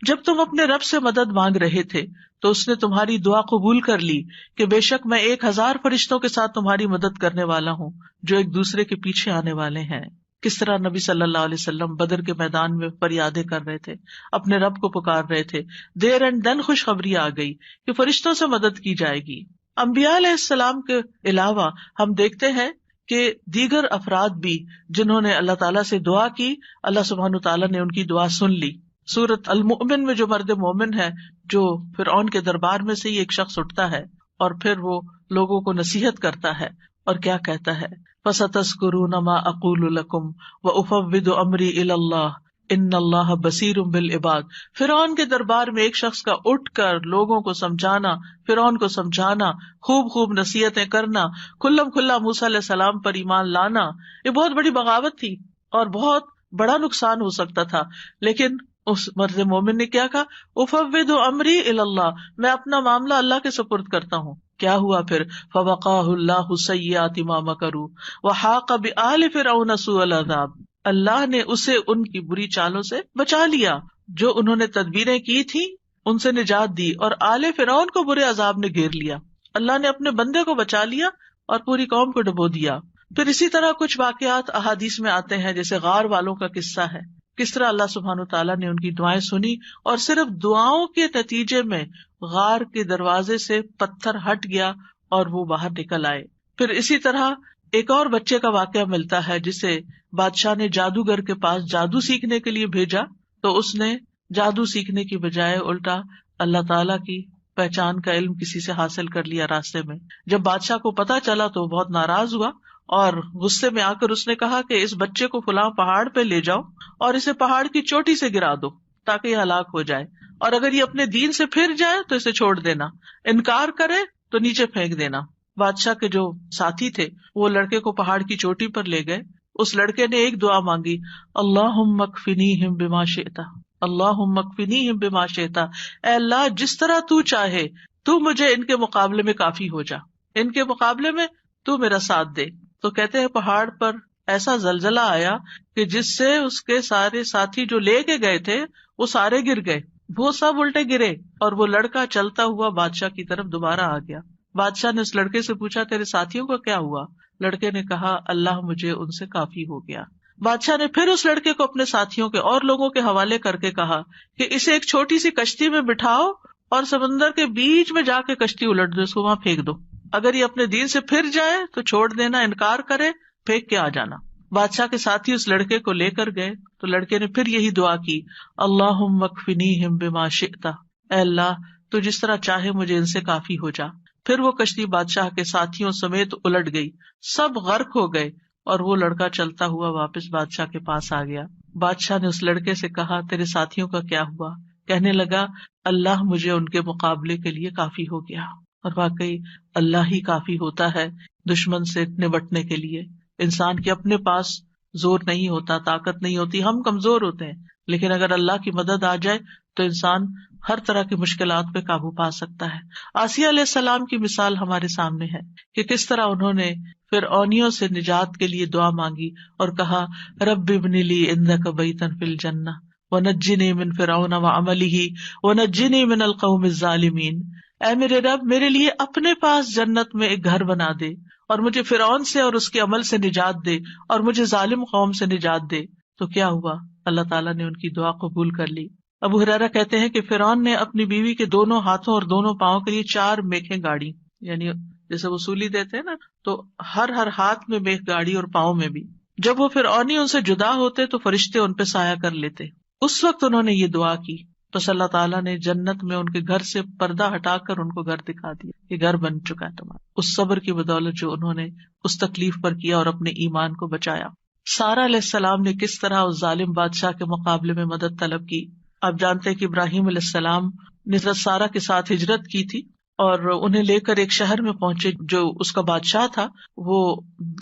جب تم اپنے رب سے مدد مانگ رہے تھے تو اس نے تمہاری دعا قبول کر لی کہ بے شک میں 1000 فرشتوں کے ساتھ تمہاری مدد کرنے والا ہوں جو ایک دوسرے کے پیچھے آنے والے ہیں. کس طرح نبی صلی اللہ علیہ وسلم بدر کے میدان میں فریادیں کر رہے تھے، اپنے رب کو پکار رہے تھے. دیر اینڈ دن خوشخبری آ گئی کہ فرشتوں سے مدد کی جائے گی. انبیاء علیہ السلام کے علاوہ ہم دیکھتے ہیں کہ دیگر افراد بھی جنہوں نے اللہ تعالیٰ سے دعا کی، اللہ سبحانہ تعالیٰ نے ان کی دعا سن لی. سورۃ المؤمن میں جو مرد مومن ہے، جو فرعون کے دربار میں سے ہی ایک شخص اٹھتا ہے اور پھر وہ لوگوں کو نصیحت کرتا ہے اور کیا کہتا ہے؟ فَسَتَذْكُرُونَ مَا أَقُولُ لَكُمْ وَأُفَوِّضُ أَمْرِي إِلَى اللَّهِ إِنَّ اللَّهَ بَصِيرٌ بِالْعِبَادِ. فرعون کے دربار میں ایک شخص کا اٹھ کر لوگوں کو سمجھانا، فرعون کو سمجھانا، خوب نصیحتیں کرنا، کھلم کھلا موسیٰ علیہ السلام پر ایمان لانا، یہ بہت بڑی بغاوت تھی اور بہت بڑا نقصان ہو سکتا تھا. لیکن اس مرد مومن نے کیا کہا؟ افوض امری الی اللہ، میں اپنا معاملہ اللہ کے سپرد کرتا ہوں. کیا ہوا پھر؟ فوقاہ اللہ سیئات ما مکروا وحاق بآل فرعون سوء العذاب. اللہ نے اسے ان کی بری چالوں سے بچا لیا، جو انہوں نے تدبیریں کی تھی ان سے نجات دی، اور آل فرعون کو برے عذاب نے گھیر لیا. اللہ نے اپنے بندے کو بچا لیا اور پوری قوم کو ڈبو دیا. پھر اسی طرح کچھ واقعات احادیث میں آتے ہیں، جیسے غار والوں کا قصہ ہے، کس طرح اللہ سبحانہ تعالیٰ نے ان کی دعائیں سنی اور صرف دعاؤں کے نتیجے میں غار کے دروازے سے پتھر ہٹ گیا اور وہ باہر نکل آئے. پھر اسی طرح ایک اور بچے کا واقعہ ملتا ہے جسے بادشاہ نے جادوگر کے پاس جادو سیکھنے کے لیے بھیجا، تو اس نے جادو سیکھنے کی بجائے الٹا اللہ تعالیٰ کی پہچان کا علم کسی سے حاصل کر لیا راستے میں. جب بادشاہ کو پتا چلا تو بہت ناراض ہوا اور غصے میں آ کر اس نے کہا کہ اس بچے کو فلاں پہاڑ پہ لے جاؤ اور اسے پہاڑ کی چوٹی سے گرا دو تاکہ یہ ہلاک ہو جائے، اور اگر یہ اپنے دین سے پھر جائے تو اسے چھوڑ دینا، انکار کرے تو نیچے پھینک دینا. بادشاہ کے جو ساتھی تھے وہ لڑکے کو پہاڑ کی چوٹی پر لے گئے. اس لڑکے نے ایک دعا مانگی، اللہم اکفنیہم بما شئت، اللہم اکفنیہم بما شئت، اے اللہ جس طرح تو چاہے تو مجھے ان کے مقابلے میں کافی ہو جا، ان کے مقابلے میں تو میرا ساتھ دے. تو کہتے ہیں پہاڑ پر ایسا زلزلہ آیا کہ جس سے اس کے سارے ساتھی جو لے کے گئے تھے وہ سارے گر گئے، وہ سب الٹے گرے، اور وہ لڑکا چلتا ہوا بادشاہ کی طرف دوبارہ آ گیا. بادشاہ نے اس لڑکے سے پوچھا تیرے ساتھیوں کا کیا ہوا؟ لڑکے نے کہا اللہ مجھے ان سے کافی ہو گیا. بادشاہ نے پھر اس لڑکے کو اپنے ساتھیوں کے اور لوگوں کے حوالے کر کے کہا کہ اسے ایک چھوٹی سی کشتی میں بٹھاؤ اور سمندر کے بیچ میں جا کے کشتی الٹ دو، اس کو وہاں پھینک دو. اگر یہ اپنے دین سے پھر جائے تو چھوڑ دینا، انکار کرے پھینک کے آ جانا. بادشاہ کے ساتھی اس لڑکے کو لے کر گئے تو لڑکے نے پھر یہی دعا کی، اللہم اکفنیہم بما شئت، اے اللہ تو جس طرح چاہے مجھے ان سے کافی ہو جا. پھر وہ کشتی بادشاہ کے ساتھیوں سمیت الٹ گئی، سب غرق ہو گئے اور وہ لڑکا چلتا ہوا واپس بادشاہ کے پاس آ گیا. بادشاہ نے اس لڑکے سے کہا، تیرے ساتھیوں کا کیا ہوا؟ کہنے لگا، اللہ مجھے ان کے مقابلے کے لیے کافی ہو گیا. اور واقعی اللہ ہی کافی ہوتا ہے دشمن سے نبٹنے کے لیے. انسان کے اپنے پاس زور نہیں ہوتا، طاقت نہیں ہوتی، ہم کمزور ہوتے ہیں، لیکن اگر اللہ کی مدد آ جائے تو انسان ہر طرح کی مشکلات پہ قابو پا سکتا ہے. آسیہ علیہ السلام کی مثال ہمارے سامنے ہے کہ کس طرح انہوں نے فرعونیوں سے نجات کے لیے دعا مانگی اور کہا، رب ابن لی عندک بیتا فی الجنہ ونجنی من فرعون وعملہ ونجنی من القوم الظالمین. اے میرے رب، میرے لیے اپنے پاس جنت میں ایک گھر بنا دے اور مجھے فرعون سے اور اس کے عمل سے نجات دے اور مجھے ظالم قوم سے نجات دے. تو کیا ہوا؟ اللہ تعالیٰ نے ان کی دعا قبول کر لی. ابو ہریرہ کہتے ہیں کہ فرعون نے اپنی بیوی کے دونوں ہاتھوں اور دونوں پاؤں کے لیے 4 میخیں گاڑی، یعنی جیسے وصولی دیتے ہیں نا، تو ہر ہاتھ میں میخ گاڑی اور پاؤں میں بھی. جب وہ فرعونی ان سے جدا ہوتے تو فرشتے ان پہ سایہ کر لیتے. اس وقت انہوں نے یہ دعا کی، بس اللہ تعالیٰ نے جنت میں ان کے گھر سے پردہ ہٹا کر ان کو گھر دکھا دیا کہ گھر بن چکا ہے تمہارا، اس صبر کی بدولت جو انہوں نے اس تکلیف پر کیا اور اپنے ایمان کو بچایا. سارہ علیہ السلام نے کس طرح اس ظالم بادشاہ کے مقابلے میں مدد طلب کی. آپ جانتے ہیں کہ ابراہیم علیہ السلام نے سارہ کے ساتھ ہجرت کی تھی اور انہیں لے کر ایک شہر میں پہنچے. جو اس کا بادشاہ تھا وہ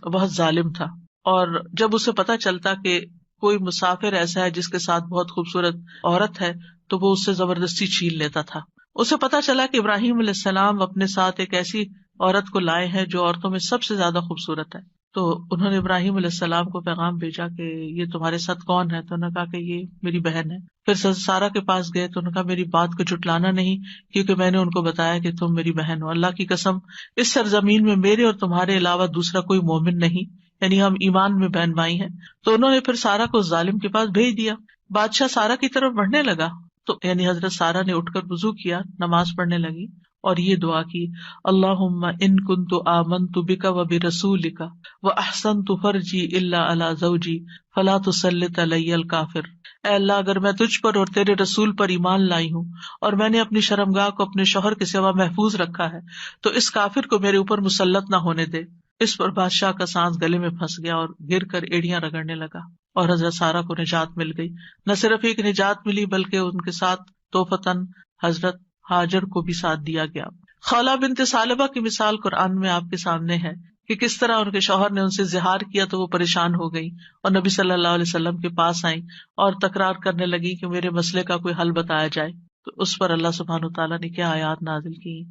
بہت ظالم تھا، اور جب اسے پتا چلتا کہ کوئی مسافر ایسا ہے جس کے ساتھ بہت خوبصورت عورت ہے تو وہ اس سے زبردستی چھین لیتا تھا. اسے پتا چلا کہ ابراہیم علیہ السلام اپنے ساتھ ایک ایسی عورت کو لائے ہیں جو عورتوں میں سب سے زیادہ خوبصورت ہے. تو انہوں نے ابراہیم علیہ السلام کو پیغام بھیجا کہ یہ تمہارے ساتھ کون ہے؟ تو انہوں نے کہا کہ یہ میری بہن ہے. پھر سارہ کے پاس گئے تو انہوں نے کہا میری بات کو جھٹلانا نہیں، کیونکہ میں نے ان کو بتایا کہ تم میری بہن ہو. اللہ کی قسم اس سرزمین میں میرے اور تمہارے علاوہ دوسرا کوئی مومن نہیں، یعنی ہم ایمان میں بہن بھائی ہیں. تو انہوں نے پھر سارہ کو ظالم کے پاس بھیج دیا. بادشاہ سارہ کی طرف بڑھنے لگا تو یعنی حضرت سارہ نے اٹھ کر وضو کیا، نماز پڑھنے لگی اور یہ دعا کی، اللہم ان کنت آمنت بک وبرسولک واحسنت فرجی الا علی زوجی فلا تسلط علی الکافر. اے اللہ، اگر میں تجھ پر اور تیرے رسول پر ایمان لائی ہوں اور میں نے اپنی شرمگاہ کو اپنے شوہر کے سوا محفوظ رکھا ہے تو اس کافر کو میرے اوپر مسلط نہ ہونے دے. اس پر بادشاہ کا سانس گلے میں پھنس گیا اور گر کر ایڑیاں رگڑنے لگا اور حضرت سارہ کو نجات مل گئی. نہ صرف ایک نجات ملی بلکہ ان کے ساتھ توفتاً حضرت ہاجر کو بھی ساتھ دیا گیا. خولہ بنت ثعلبہ کی مثال قرآن میں آپ کے سامنے ہے کہ کس طرح ان کے شوہر نے ان سے زہار کیا تو وہ پریشان ہو گئی اور نبی صلی اللہ علیہ وسلم کے پاس آئیں اور تکرار کرنے لگی کہ میرے مسئلے کا کوئی حل بتایا جائے. تو اس پر اللہ سبحانہ وتعالیٰ نے کیا آیات نازل کی،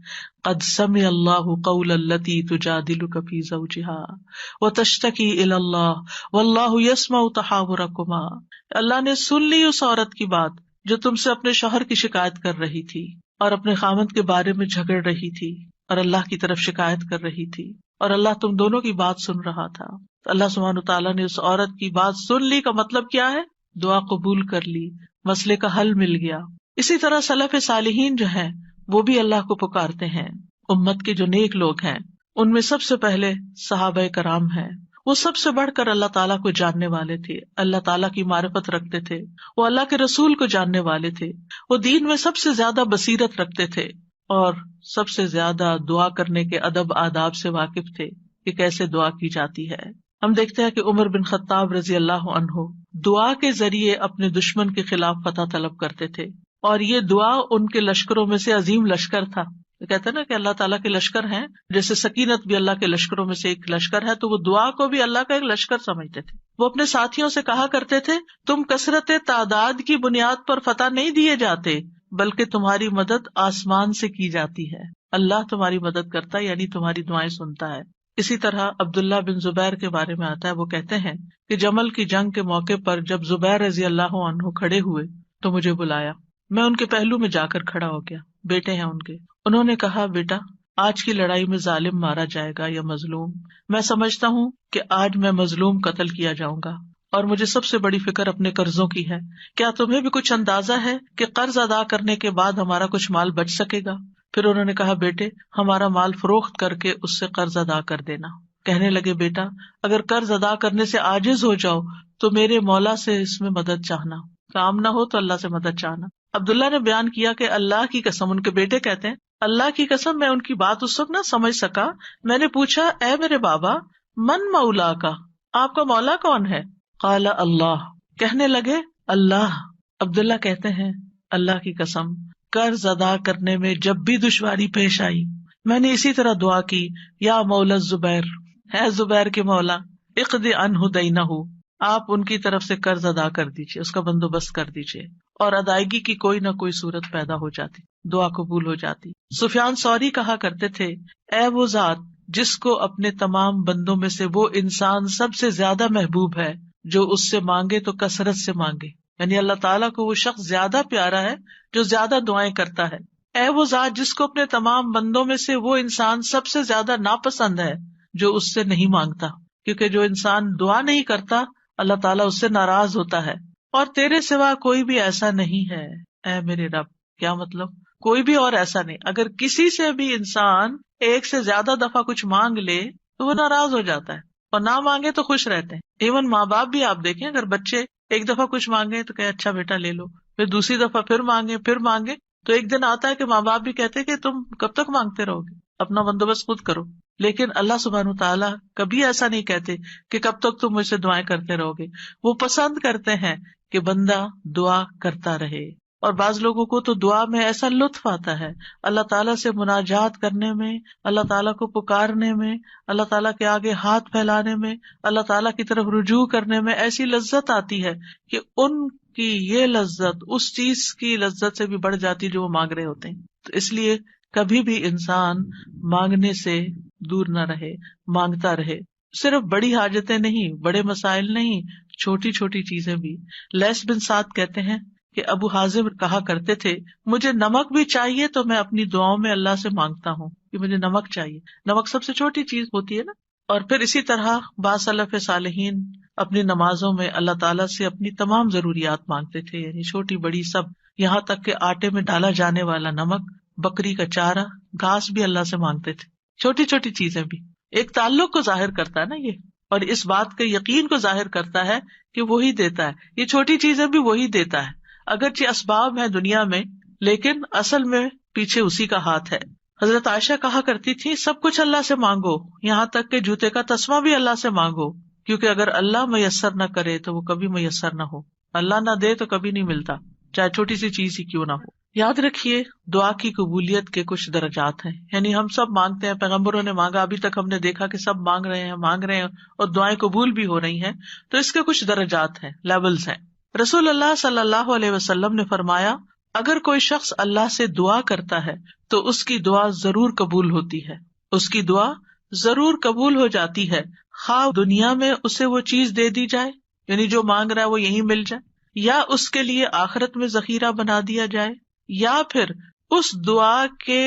قد سمع اللہ قول التی تجادلک فی زوجہا وتشتکی الی اللہ واللہ یسمع تحاورکما. اللہ نے سن لی اس عورت کی بات جو تم سے اپنے شوہر کی شکایت کر رہی تھی اور اپنے خاوند کے بارے میں جھگڑ رہی تھی اور اللہ کی طرف شکایت کر رہی تھی اور اللہ تم دونوں کی بات سن رہا تھا. تو اللہ سبحانہ وتعالیٰ نے اس عورت کی بات سن لی کا مطلب کیا ہے؟ دعا قبول کر لی، مسئلے کا حل مل گیا. اسی طرح سلف صالحین جو ہیں وہ بھی اللہ کو پکارتے ہیں. امت کے جو نیک لوگ ہیں ان میں سب سے پہلے صحابہ کرام ہیں. وہ سب سے بڑھ کر اللہ تعالیٰ کو جاننے والے تھے، اللہ تعالیٰ کی معرفت رکھتے تھے، وہ اللہ کے رسول کو جاننے والے تھے، وہ دین میں سب سے زیادہ بصیرت رکھتے تھے اور سب سے زیادہ دعا کرنے کے ادب آداب سے واقف تھے کہ کیسے دعا کی جاتی ہے. ہم دیکھتے ہیں کہ عمر بن خطاب رضی اللہ عنہ دعا کے ذریعے اپنے دشمن کے خلاف فتح طلب کرتے تھے اور یہ دعا ان کے لشکروں میں سے عظیم لشکر تھا. کہتے ہیں نا کہ اللہ تعالیٰ کے لشکر ہیں، جیسے سکینت بھی اللہ کے لشکروں میں سے ایک لشکر ہے، تو وہ دعا کو بھی اللہ کا ایک لشکر سمجھتے تھے. وہ اپنے ساتھیوں سے کہا کرتے تھے، تم کثرت تعداد کی بنیاد پر فتح نہیں دیے جاتے بلکہ تمہاری مدد آسمان سے کی جاتی ہے. اللہ تمہاری مدد کرتا ہے، یعنی تمہاری دعائیں سنتا ہے. اسی طرح عبداللہ بن زبیر کے بارے میں آتا ہے، وہ کہتے ہیں کہ جمل کی جنگ کے موقع پر جب زبیر رضی اللہ عنہ کھڑے ہوئے تو مجھے بلایا. میں ان کے پہلو میں جا کر کھڑا ہو گیا، بیٹے ہیں ان کے. انہوں نے کہا، بیٹا آج کی لڑائی میں ظالم مارا جائے گا یا مظلوم؟ میں سمجھتا ہوں کہ آج میں مظلوم قتل کیا جاؤں گا اور مجھے سب سے بڑی فکر اپنے قرضوں کی ہے. کیا تمہیں بھی کچھ اندازہ ہے کہ قرض ادا کرنے کے بعد ہمارا کچھ مال بچ سکے گا؟ پھر انہوں نے کہا بیٹے ہمارا مال فروخت کر کے اس سے قرض ادا کر دینا. کہنے لگے بیٹا اگر قرض ادا کرنے سے عاجز ہو جاؤ تو میرے مولا سے اس میں مدد چاہنا، کام نہ ہو تو اللہ سے مدد چاہنا. عبداللہ نے بیان کیا کہ اللہ کی قسم، ان کے بیٹے کہتے ہیں اللہ کی قسم میں ان کی بات اس وقت نہ سمجھ سکا. میں نے پوچھا اے میرے بابا من مولا کا، آپ کا مولا کون ہے؟ قال اللہ، کہنے لگے اللہ. عبداللہ کہتے ہیں اللہ کی قسم قرض ادا کرنے میں جب بھی دشواری پیش آئی میں نے اسی طرح دعا کی یا مولا زبیر، ہے زبیر کے مولا، اقض عنہ دینہ، آپ ان کی طرف سے قرض ادا کر دیجیے، اس کا بندوبست کر دیجیے، اور ادائیگی کی کوئی نہ کوئی صورت پیدا ہو جاتی، دعا قبول ہو جاتی. سفیان ثوری کہا کرتے تھے اے وہ ذات جس کو اپنے تمام بندوں میں سے وہ انسان سب سے زیادہ محبوب ہے جو اس سے مانگے تو کثرت سے مانگے، یعنی اللہ تعالیٰ کو وہ شخص زیادہ پیارا ہے جو زیادہ دعائیں کرتا ہے. اے وہ ذات جس کو اپنے تمام بندوں میں سے وہ انسان سب سے زیادہ ناپسند ہے جو اس سے نہیں مانگتا، کیونکہ جو انسان دعا نہیں کرتا اللہ تعالیٰ اس سے ناراض ہوتا ہے. اور تیرے سوا کوئی بھی ایسا نہیں ہے اے میرے رب. کیا مطلب؟ کوئی بھی اور ایسا نہیں. اگر کسی سے بھی انسان ایک سے زیادہ دفعہ کچھ مانگ لے تو وہ ناراض ہو جاتا ہے، اور نہ مانگے تو خوش رہتے ہیں. ایون ماں باپ بھی آپ دیکھیں، اگر بچے ایک دفعہ کچھ مانگے تو کہ اچھا بیٹا لے لو، پھر دوسری دفعہ پھر مانگے تو ایک دن آتا ہے کہ ماں باپ بھی کہتے کہ تم کب تک مانگتے رہو گے، اپنا بندوبست خود کرو. لیکن اللہ سبحانہ تعالیٰ کبھی ایسا نہیں کہتے کہ کب تک تم مجھ سے دعائیں کرتے رہو گے. وہ پسند کرتے ہیں کہ بندہ دعا کرتا رہے. اور بعض لوگوں کو تو دعا میں ایسا لطف آتا ہے، اللہ تعالیٰ سے مناجات کرنے میں، اللہ تعالیٰ کو پکارنے میں، اللہ تعالیٰ کے آگے ہاتھ پھیلانے میں، اللہ تعالیٰ کی طرف رجوع کرنے میں ایسی لذت آتی ہے کہ ان کی یہ لذت اس چیز کی لذت سے بھی بڑھ جاتی جو وہ مانگ رہے ہوتے ہیں. تو اس لیے کبھی بھی انسان مانگنے سے دور نہ رہے، مانگتا رہے. صرف بڑی حاجتیں نہیں، بڑے مسائل نہیں، چھوٹی چھوٹی چیزیں بھی. لیث بن سعد کہتے ہیں کہ ابو حازم کہا کرتے تھے مجھے نمک بھی چاہیے تو میں اپنی دعاؤں میں اللہ سے مانگتا ہوں کہ مجھے نمک چاہیے. نمک سب سے چھوٹی چیز ہوتی ہے نا. اور پھر اسی طرح بعض سلف صالحین اپنی نمازوں میں اللہ تعالیٰ سے اپنی تمام ضروریات مانگتے تھے، یعنی چھوٹی بڑی سب، یہاں تک کہ آٹے میں ڈالا جانے والا نمک، بکری کا چارہ، گھاس بھی اللہ سے مانگتے تھے. چھوٹی چھوٹی چیزیں بھی ایک تعلق کو ظاہر کرتا ہے نا یہ، اور اس بات کے یقین کو ظاہر کرتا ہے کہ وہی دیتا ہے. یہ چھوٹی چیزیں بھی وہی دیتا ہے، اگرچہ اسباب ہے دنیا میں لیکن اصل میں پیچھے اسی کا ہاتھ ہے. حضرت عائشہ کہا کرتی تھی سب کچھ اللہ سے مانگو، یہاں تک کہ جوتے کا تسمہ بھی اللہ سے مانگو، کیونکہ اگر اللہ میسر نہ کرے تو وہ کبھی میسر نہ ہو، اللہ نہ دے تو کبھی نہیں ملتا، چاہے چھوٹی سی چیز ہی کیوں نہ ہو. یاد رکھیے دعا کی قبولیت کے کچھ درجات ہیں، یعنی ہم سب مانگتے ہیں، پیغمبروں نے مانگا، ابھی تک ہم نے دیکھا کہ سب مانگ رہے ہیں اور دعائیں قبول بھی ہو رہی ہیں. تو اس کے کچھ درجات ہیں، لیولز ہیں. رسول اللہ صلی اللہ علیہ وسلم نے فرمایا اگر کوئی شخص اللہ سے دعا کرتا ہے تو اس کی دعا ضرور قبول ہوتی ہے، اس کی دعا ضرور قبول ہو جاتی ہے، خواہ دنیا میں اسے وہ چیز دے دی جائے، یعنی جو مانگ رہا ہے وہ یہیں مل جائے، یا اس کے لیے آخرت میں ذخیرہ بنا دیا جائے، یا پھر اس دعا کے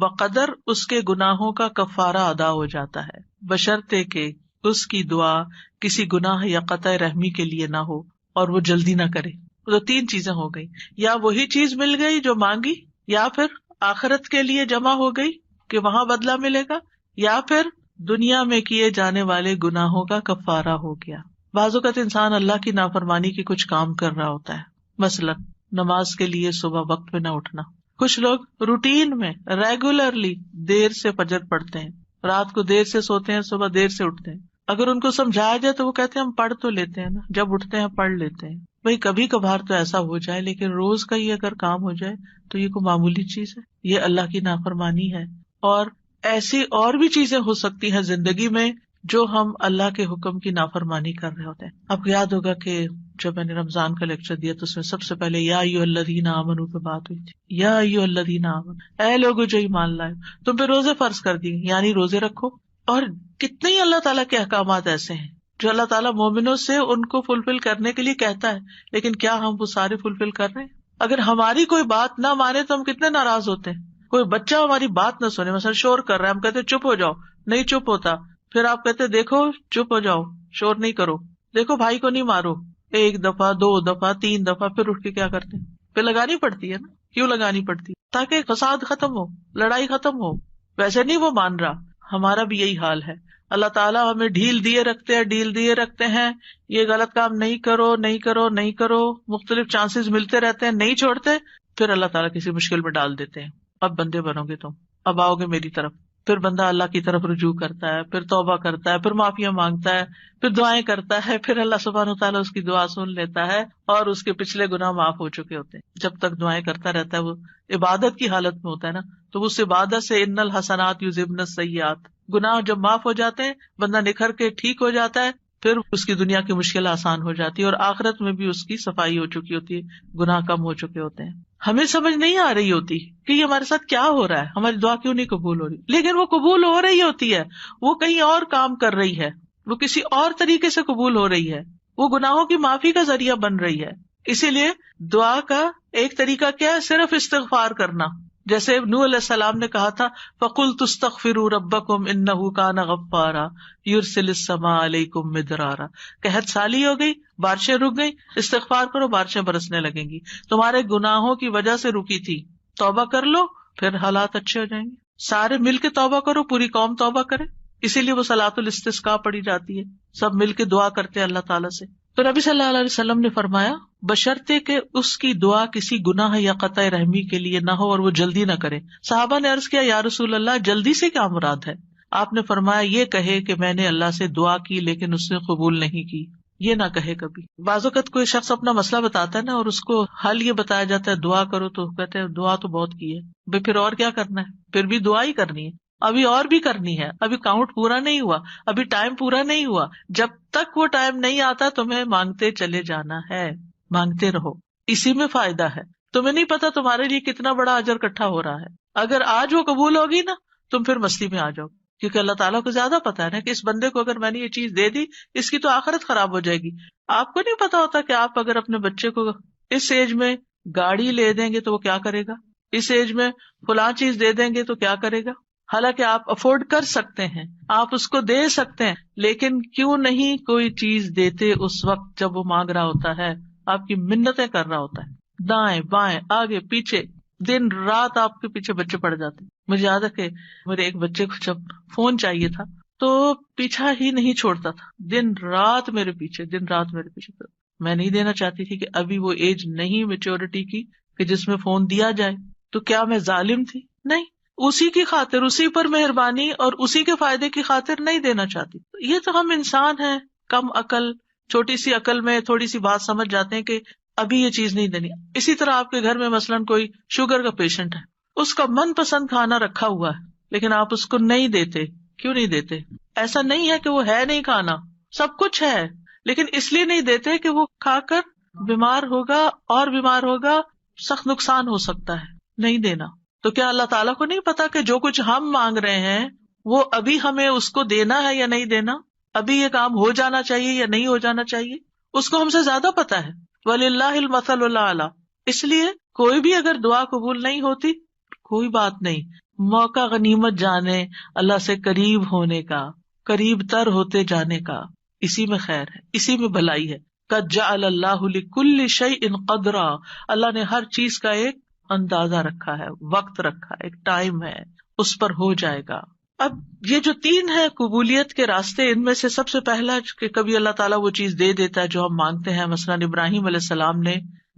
بقدر اس کے گناہوں کا کفارہ ادا ہو جاتا ہے، بشرطے کہ اس کی دعا کسی گناہ یا قطع رحمی کے لیے نہ ہو اور وہ جلدی نہ کرے. تو تین چیزیں ہو گئی، یا وہی چیز مل گئی جو مانگی، یا پھر آخرت کے لیے جمع ہو گئی کہ وہاں بدلہ ملے گا، یا پھر دنیا میں کیے جانے والے گناہوں کا کفارہ ہو گیا. بعض اوقات انسان اللہ کی نافرمانی کے کچھ کام کر رہا ہوتا ہے، مثلا نماز کے لیے صبح وقت پہ نہ اٹھنا. کچھ لوگ روٹین میں ریگولرلی دیر سے فجر پڑھتے ہیں، رات کو دیر سے سوتے ہیں، صبح دیر سے اٹھتے ہیں. اگر ان کو سمجھایا جائے تو وہ کہتے ہیں ہم پڑھ تو لیتے ہیں نا، جب اٹھتے ہیں پڑھ لیتے ہیں. بھائی کبھی کبھار تو ایسا ہو جائے، لیکن روز کا ہی اگر کام ہو جائے تو یہ کوئی معمولی چیز ہے؟ یہ اللہ کی نافرمانی ہے. اور ایسی اور بھی چیزیں ہو سکتی ہیں زندگی میں جو ہم اللہ کے حکم کی نافرمانی کر رہے ہوتے ہیں. آپ کو یاد ہوگا کہ جب میں نے رمضان کا لیکچر دیا تو اس میں سب سے پہلے یا ایھا الذین آمنوا پہ بات ہوئی تھی. یا ایھا الذین آمنوا، اے لوگو جو ایمان لائے، تم پہ روزے فرض کر دیے، یعنی روزے رکھو. اور کتنے ہی اللہ تعالیٰ کے احکامات ایسے ہیں جو اللہ تعالیٰ مومنوں سے ان کو فلفل کرنے کے لیے کہتا ہے، لیکن کیا ہم وہ سارے فلفل کر رہے ہیں؟ اگر ہماری کوئی بات نہ مانے تو ہم کتنے ناراض ہوتے ہیں. کوئی بچہ ہماری بات نہ سنے، مثلا شور کر رہا ہے، ہم کہتے چپ ہو جاؤ، نہیں چپ ہوتا، پھر آپ کہتے دیکھو چپ ہو جاؤ، شور نہیں کرو. دیکھو بھائی کو نہیں مارو، 1 دفعہ 2 دفعہ 3 دفعہ، پھر اٹھ کے کیا کرتے ہیں؟ پھر لگانی پڑتی ہے نا. کیوں لگانی پڑتی؟ تاکہ فساد ختم ہو، لڑائی ختم ہو. ویسے نہیں وہ مان رہا. ہمارا بھی یہی حال ہے. اللہ تعالیٰ ہمیں ڈھیل دیے رکھتے ہیں، یہ غلط کام نہیں کرو نہیں کرو نہیں کرو، مختلف چانسز ملتے رہتے ہیں، نہیں چھوڑتے. پھر اللہ تعالیٰ کسی مشکل میں ڈال دیتے ہیں. اب بندے بنو گے تم، اب آؤ گے میری طرف. پھر بندہ اللہ کی طرف رجوع کرتا ہے، پھر توبہ کرتا ہے، پھر معافیاں مانگتا ہے، پھر دعائیں کرتا ہے، پھر اللہ سبحانہ وتعالیٰ اس کی دعا سن لیتا ہے اور اس کے پچھلے گناہ معاف ہو چکے ہوتے ہیں. جب تک دعائیں کرتا رہتا ہے، وہ عبادت کی حالت میں ہوتا ہے نا، تو اس عبادت سے ان الحسنات یذہبن السیئات، گناہ جب معاف ہو جاتے ہیں، بندہ نکھر کے ٹھیک ہو جاتا ہے، پھر اس کی دنیا کی مشکل آسان ہو جاتی ہے اور آخرت میں بھی اس کی صفائی ہو چکی ہوتی ہے، گناہ کم ہو چکے ہوتے ہیں. ہمیں سمجھ نہیں آ رہی ہوتی کہ یہ ہمارے ساتھ کیا ہو رہا ہے، ہماری دعا کیوں نہیں قبول ہو رہی، لیکن وہ قبول ہو رہی ہوتی ہے. وہ کہیں اور کام کر رہی ہے، وہ کسی اور طریقے سے قبول ہو رہی ہے، وہ گناہوں کی معافی کا ذریعہ بن رہی ہے. اسی لیے دعا کا ایک طریقہ کیا ہے؟ صرف استغفار کرنا. جیسے نوح علیہ السلام نے کہا تھا فَقُلْتُ اسْتَغْفِرُوا رَبَّكُمْ إِنَّهُ كَانَ غَفَّارًا يُرْسِلِ السَّمَاءَ عَلَيْكُمْ مِدْرَارًا. قحط سالی ہو گئی، بارشیں رک گئی، استغفار کرو، بارشیں برسنے لگیں گی. تمہارے گناہوں کی وجہ سے رکی تھی، توبہ کر لو، پھر حالات اچھے ہو جائیں گے. سارے مل کے توبہ کرو، پوری قوم توبہ کرے. اسی لیے وہ صلاۃ الاستسقاء پڑھی جاتی ہے، سب مل کے دعا کرتے ہیں اللہ تعالیٰ سے. تو نبی صلی اللہ علیہ وسلم نے فرمایا بشرطے کہ اس کی دعا کسی گناہ یا قطع رحمی کے لیے نہ ہو اور وہ جلدی نہ کرے. صحابہ نے عرض کیا یا رسول اللہ جلدی سے کیا مراد ہے؟ آپ نے فرمایا یہ کہے کہ میں نے اللہ سے دعا کی لیکن اس نے قبول نہیں کی. یہ نہ کہے کبھی. بعض اوقات کوئی شخص اپنا مسئلہ بتاتا ہے نا اور اس کو حل یہ بتایا جاتا ہے دعا کرو، تو کہتے ہیں دعا تو بہت کی ہے بھائی، پھر اور کیا کرنا ہے؟ پھر بھی دعا ہی کرنی ہے، ابھی اور بھی کرنی ہے، ابھی کاؤنٹ پورا نہیں ہوا، ابھی ٹائم پورا نہیں ہوا. جب تک وہ ٹائم نہیں آتا تمہیں مانگتے چلے جانا ہے، مانگتے رہو، اسی میں فائدہ ہے. تمہیں نہیں پتا تمہارے لیے کتنا بڑا اجر اکٹھا ہو رہا ہے. اگر آج وہ قبول ہوگی نا، تم پھر مستی میں آ جاؤ، کیونکہ اللہ تعالیٰ کو زیادہ پتا ہے نا کہ اس بندے کو اگر میں نے یہ چیز دے دی اس کی تو آخرت خراب ہو جائے گی. آپ کو نہیں پتا ہوتا کہ آپ اگر اپنے بچے کو اس ایج میں گاڑی لے دیں گے تو وہ کیا کرے گا، اس ایج میں فلاں چیز دے دیں گے تو کیا کرے گا. حالانکہ آپ افورڈ کر سکتے ہیں، آپ اس کو دے سکتے ہیں، لیکن کیوں نہیں کوئی چیز دیتے اس وقت جب وہ مانگ رہا ہوتا ہے، آپ کی منتیں کر رہا ہوتا ہے، دائیں بائیں آگے پیچھے، دن رات آپ کے پیچھے بچے پڑ جاتے ہیں. مجھے یاد ہے کہ میرے ایک بچے کو جب فون چاہیے تھا تو پیچھا ہی نہیں چھوڑتا تھا، دن رات میرے پیچھے. میں نہیں دینا چاہتی تھی کہ ابھی وہ ایج نہیں میچورٹی کی کہ جس میں فون دیا جائے. تو کیا میں ظالم تھی؟ نہیں، اسی کی خاطر، اسی پر مہربانی اور اسی کے فائدے کی خاطر نہیں دینا چاہتی. یہ تو ہم انسان ہیں کم عقل، چھوٹی سی عقل میں تھوڑی سی بات سمجھ جاتے ہیں کہ ابھی یہ چیز نہیں دینی. اسی طرح آپ کے گھر میں مثلاً کوئی شوگر کا پیشنٹ ہے، اس کا من پسند کھانا رکھا ہوا ہے لیکن آپ اس کو نہیں دیتے. کیوں نہیں دیتے؟ ایسا نہیں ہے کہ وہ ہے نہیں کھانا، سب کچھ ہے، لیکن اس لیے نہیں دیتے کہ وہ کھا کر بیمار ہوگا اور بیمار ہوگا، سخت نقصان ہو سکتا ہے. نہیں دینا. تو کیا اللہ تعالیٰ کو نہیں پتا کہ جو کچھ ہم مانگ رہے ہیں وہ ابھی ہمیں اس کو دینا ہے یا نہیں دینا، ابھی یہ کام ہو جانا چاہیے یا نہیں ہو جانا چاہیے؟ اس کو ہم سے زیادہ پتا ہے. وَلِلَّهِ الْمَثَلُ الْأَعْلَىٰ. اس لیے کوئی بھی اگر دعا قبول نہیں ہوتی کوئی بات نہیں، موقع غنیمت جانے اللہ سے قریب ہونے کا، قریب تر ہوتے جانے کا. اسی میں خیر ہے، اسی میں بھلائی ہے. قَدْ جَعَلَ اللَّهُ لِكُلِّ شَيْءٍ قَدْرًا. اللہ نے ہر چیز کا ایک اندازہ رکھا ہے، وقت رکھا ہے، ایک ٹائم ہے، اس پر ہو جائے گا. اب یہ جو 3 ہے قبولیت کے راستے، ان میں سے سب سے پہلا کہ کبھی اللہ تعالیٰ وہ چیز دے دیتا ہے جو ہم مانگتے ہیں. مثلاً ابراہیم علیہ السلام نے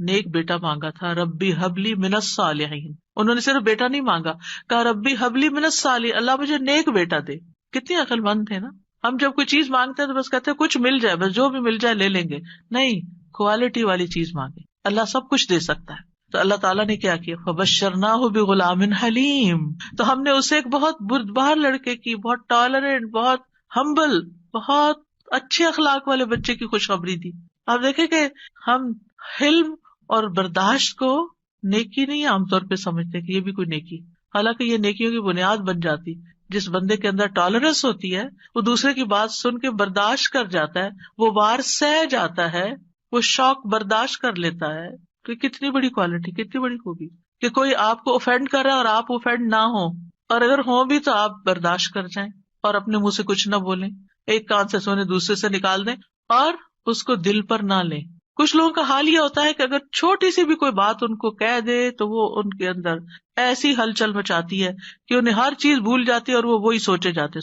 نیک بیٹا مانگا تھا، ربی حبلی من الصالحین. انہوں نے صرف بیٹا نہیں مانگا، کہا ربی حبلی من الصالحین، اللہ مجھے نیک بیٹا دے. کتنے عقل مند تھے نا. ہم جب کوئی چیز مانگتے ہیں تو بس کہتے ہیں کچھ مل جائے، بس جو بھی مل جائے لے لیں گے. نہیں، کوالٹی والی چیز مانگے، اللہ سب کچھ دے سکتا ہے. تو اللہ تعالیٰ نے کیا کیا؟ فبشرناہ بغلام حلیم. تو ہم نے اسے ایک بہت بردبار لڑکے کی، بہت ٹالرنٹ، بہت ہمبل، بہت اچھے اخلاق والے بچے کی خوشخبری دی. آپ دیکھیں کہ ہم حلم اور برداشت کو نیکی نہیں عام طور پہ سمجھتے کہ یہ بھی کوئی نیکی، حالانکہ یہ نیکیوں کی بنیاد بن جاتی. جس بندے کے اندر ٹالرنس ہوتی ہے، وہ دوسرے کی بات سن کے برداشت کر جاتا ہے، وہ وار سہ جاتا ہے، وہ شوق برداشت کر لیتا ہے. تو کتنی بڑی کوالٹی، کتنی بڑی خوبی کہ کوئی آپ کو اوفینڈ کر رہا ہے اور آپ اوفینڈ نہ ہو، اور اگر ہوں بھی تو آپ برداشت کر جائیں اور اپنے منہ سے کچھ نہ بولیں، ایک کان سے سونے دوسرے سے نکال دیں اور اس کو دل پر نہ لیں. کچھ لوگوں کا حال یہ ہوتا ہے کہ اگر چھوٹی سی بھی کوئی بات ان کو کہہ دے تو وہ ان کے اندر ایسی ہلچل مچاتی ہے کہ انہیں ہر چیز بھول جاتی ہے اور وہ وہی سوچے جاتے.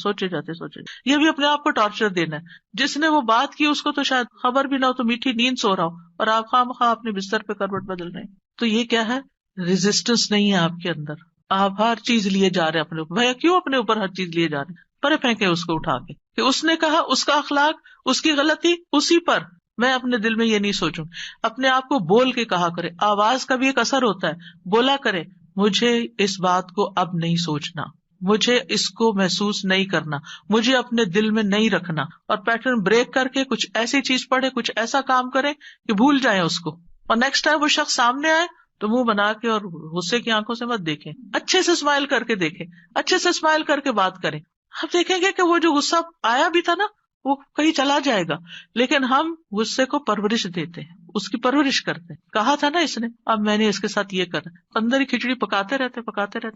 یہ بھی اپنے آپ کو ٹارچر دینا ہے. جس نے وہ بات کی اس کو تو شاید خبر بھی نہ ہو تو میٹھی نیند سو رہا ہو اور آپ خواہ اپنے بستر پہ کروٹ بدل رہے ہیں. تو یہ کیا ہے؟ ریزسٹنس نہیں ہے آپ کے اندر. آپ ہر چیز لیے جا رہے ہیں اپنے اوپر. بھیا کیوں اپنے اوپر ہر چیز لیے جا رہے ہیں؟ پرے پھینکے اس کو اٹھا کے کہ اس نے کہا، اس کا اخلاق، اس کی غلطی اسی پر. میں اپنے دل میں یہ نہیں سوچوں. اپنے آپ کو بول کے کہا کرے. آواز کا بھی ایک اثر ہوتا ہے. بولا کرے مجھے اس بات کو اب نہیں سوچنا، مجھے اس کو محسوس نہیں کرنا، مجھے اپنے دل میں نہیں رکھنا. اور پیٹرن بریک کر کے کچھ ایسی چیز پڑھے، کچھ ایسا کام کرے کہ بھول جائیں اس کو. اور نیکسٹ ٹائم وہ شخص سامنے آئے تو منہ بنا کے اور غصے کی آنکھوں سے مت دیکھیں، اچھے سے اسمائل کر کے دیکھیں، اچھے سے اسمائل کر کے بات کریں. آپ دیکھیں گے کہ وہ جو غصہ آیا بھی تھا نا وہ کہیں چلا جائے گا. لیکن ہم غصے کو پرورش دیتے ہیں، اس کی پرورش کرتے ہیں. کہا تھا نا اس نے، اب میں نے اس کے ساتھ یہ کرنا. اندر ہی کھچڑی پکاتے رہتے